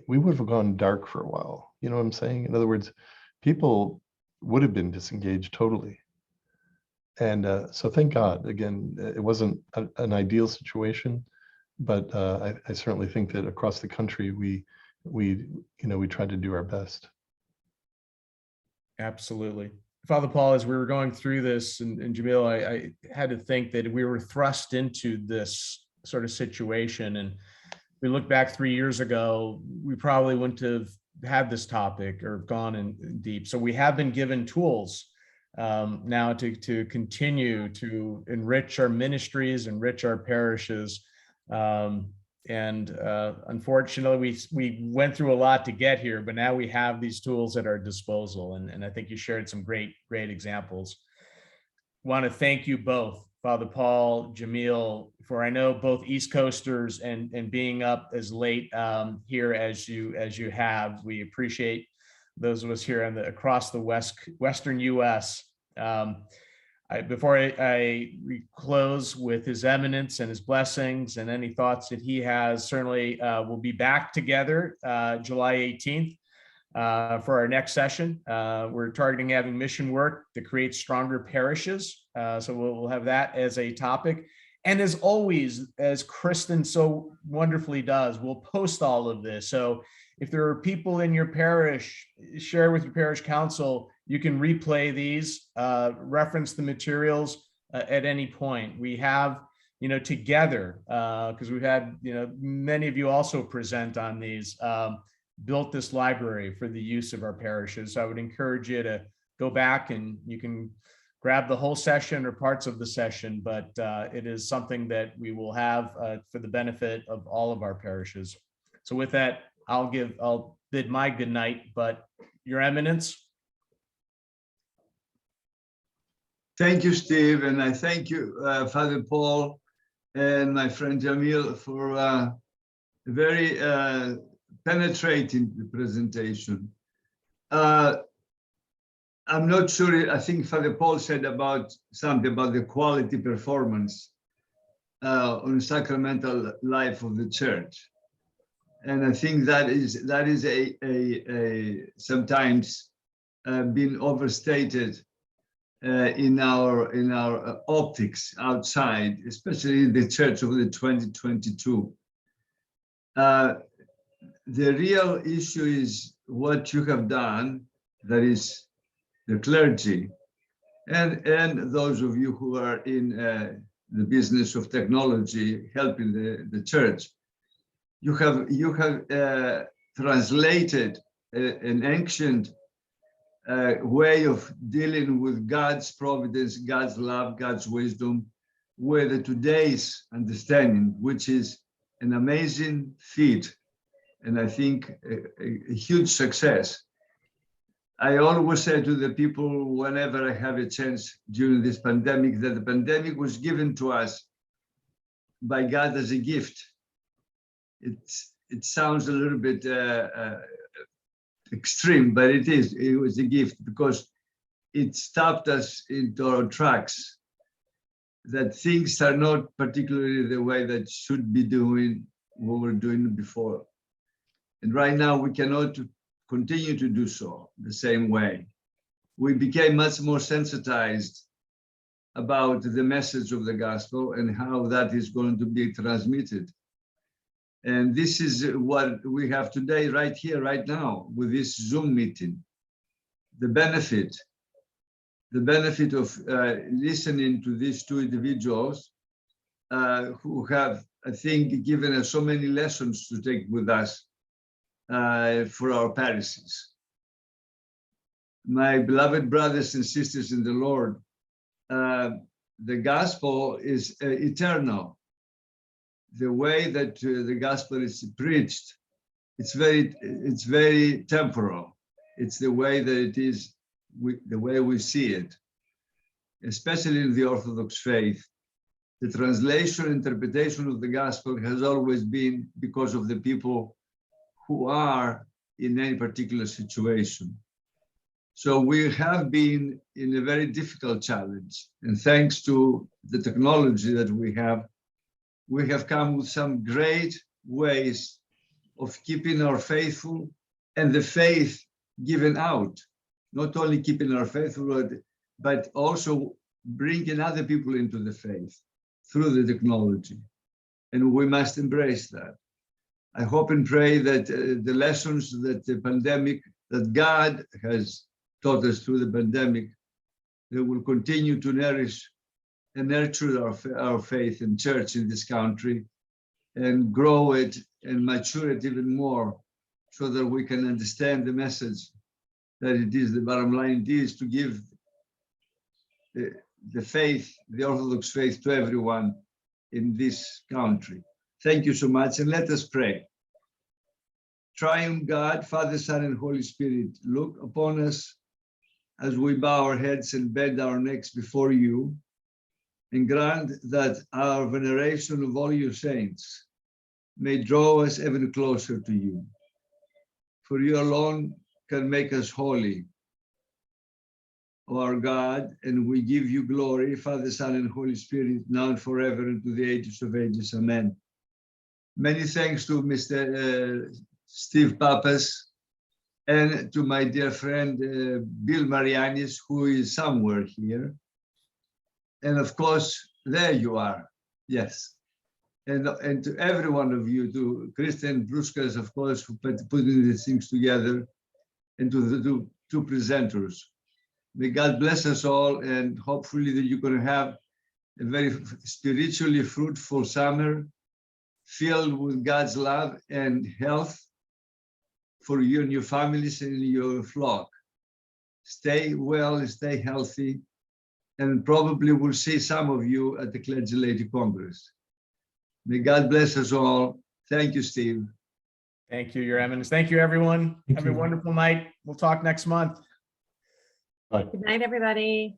we would have gone dark for a while. You know what I'm saying? In other words, people would have been disengaged totally. And so thank God, again, it wasn't an ideal situation, but I certainly think that across the country, we tried to do our best. Absolutely. Father Paul, as we were going through this, and Jamil, I had to think that we were thrust into this sort of situation. And we look back 3 years ago, we probably wouldn't have had this topic or gone in deep. So we have been given tools now to continue to enrich our ministries, enrich our parishes. Unfortunately, we went through a lot to get here, but now we have these tools at our disposal. And I think you shared some great examples. Want to thank you both, Father Paul, Jamil, for, I know, both East Coasters and being up as late here as you have. We appreciate those of us here across the Western US. Before I close with His Eminence and his blessings and any thoughts that he has, certainly we'll be back together July 18th for our next session. We're targeting having mission work to create stronger parishes. So we'll have that as a topic. And as always, as Kristen so wonderfully does, we'll post all of this. So if there are people in your parish, share with your parish council. You can replay these, reference the materials at any point. We have, together, because we've had, many of you also present on these, built this library for the use of our parishes. So I would encourage you to go back, and you can grab the whole session or parts of the session, but it is something that we will have for the benefit of all of our parishes. So with that, I'll bid my good night, but Your Eminence. Thank you, Steve, and I thank you, Father Paul and my friend Jamil, for a very penetrating presentation. I'm not sure, I think Father Paul said something about the quality performance on sacramental life of the church. And I think that is a sometimes been overstated in our optics outside, especially in the church of the 2022. The real issue is what you have done, that is the clergy, and those of you who are in the business of technology, helping the church. You have translated an ancient way of dealing with God's providence, God's love, God's wisdom, with today's understanding, which is an amazing feat, and I think a huge success. I always say to the people, whenever I have a chance during this pandemic, that the pandemic was given to us by God as a gift. It sounds a little bit extreme, but it was a gift, because it stopped us into our tracks, that things are not particularly the way that should be doing what we're doing before. And right now we cannot continue to do so the same way. We became much more sensitized about the message of the gospel and how that is going to be transmitted. And this is what we have today, right here, right now, with this Zoom meeting. The benefit of listening to these two individuals who have, I think, given us so many lessons to take with us for our parishes. My beloved brothers and sisters in the Lord, the gospel is eternal. The way that the gospel is preached, it's very temporal. It's the way that it is, the way we see it, especially in the Orthodox faith. The translation, interpretation of the gospel has always been because of the people who are in any particular situation. So we have been in a very difficult challenge, and thanks to the technology that we have come with some great ways of keeping our faithful and the faith given out, not only keeping our faithful, but also bringing other people into the faith through the technology. And we must embrace that. I hope and pray that the lessons that the pandemic, that God has taught us through the pandemic, that will continue to nourish and nurture our faith and church in this country, and grow it and mature it even more, so that we can understand the message that it is, the bottom line is to give the faith, the Orthodox faith, to everyone in this country. Thank you so much, and let us pray. Triune God, Father, Son, and Holy Spirit, look upon us as we bow our heads and bend our necks before you, and grant that our veneration of all your saints may draw us ever closer to you. For you alone can make us holy, O our God, and we give you glory, Father, Son, and Holy Spirit, now and forever, and to the ages of ages. Amen. Many thanks to Mr. Steve Pappas, and to my dear friend Bill Marianis, who is somewhere here. And of course, there you are. Yes. and to every one of you, to Kristen Bruskas, of course, for putting these things together, and to the two presenters. May God bless us all, and hopefully that you're going to have a very spiritually fruitful summer filled with God's love and health for you and your families and your flock. Stay well and stay healthy, and probably we'll see some of you at the Clergy Lady Congress. May God bless us all. Thank you, Steve. Thank you, Your Eminence. Thank you, everyone. Thank Have a you. wonderful night. We'll talk next month. Bye. Good night, everybody.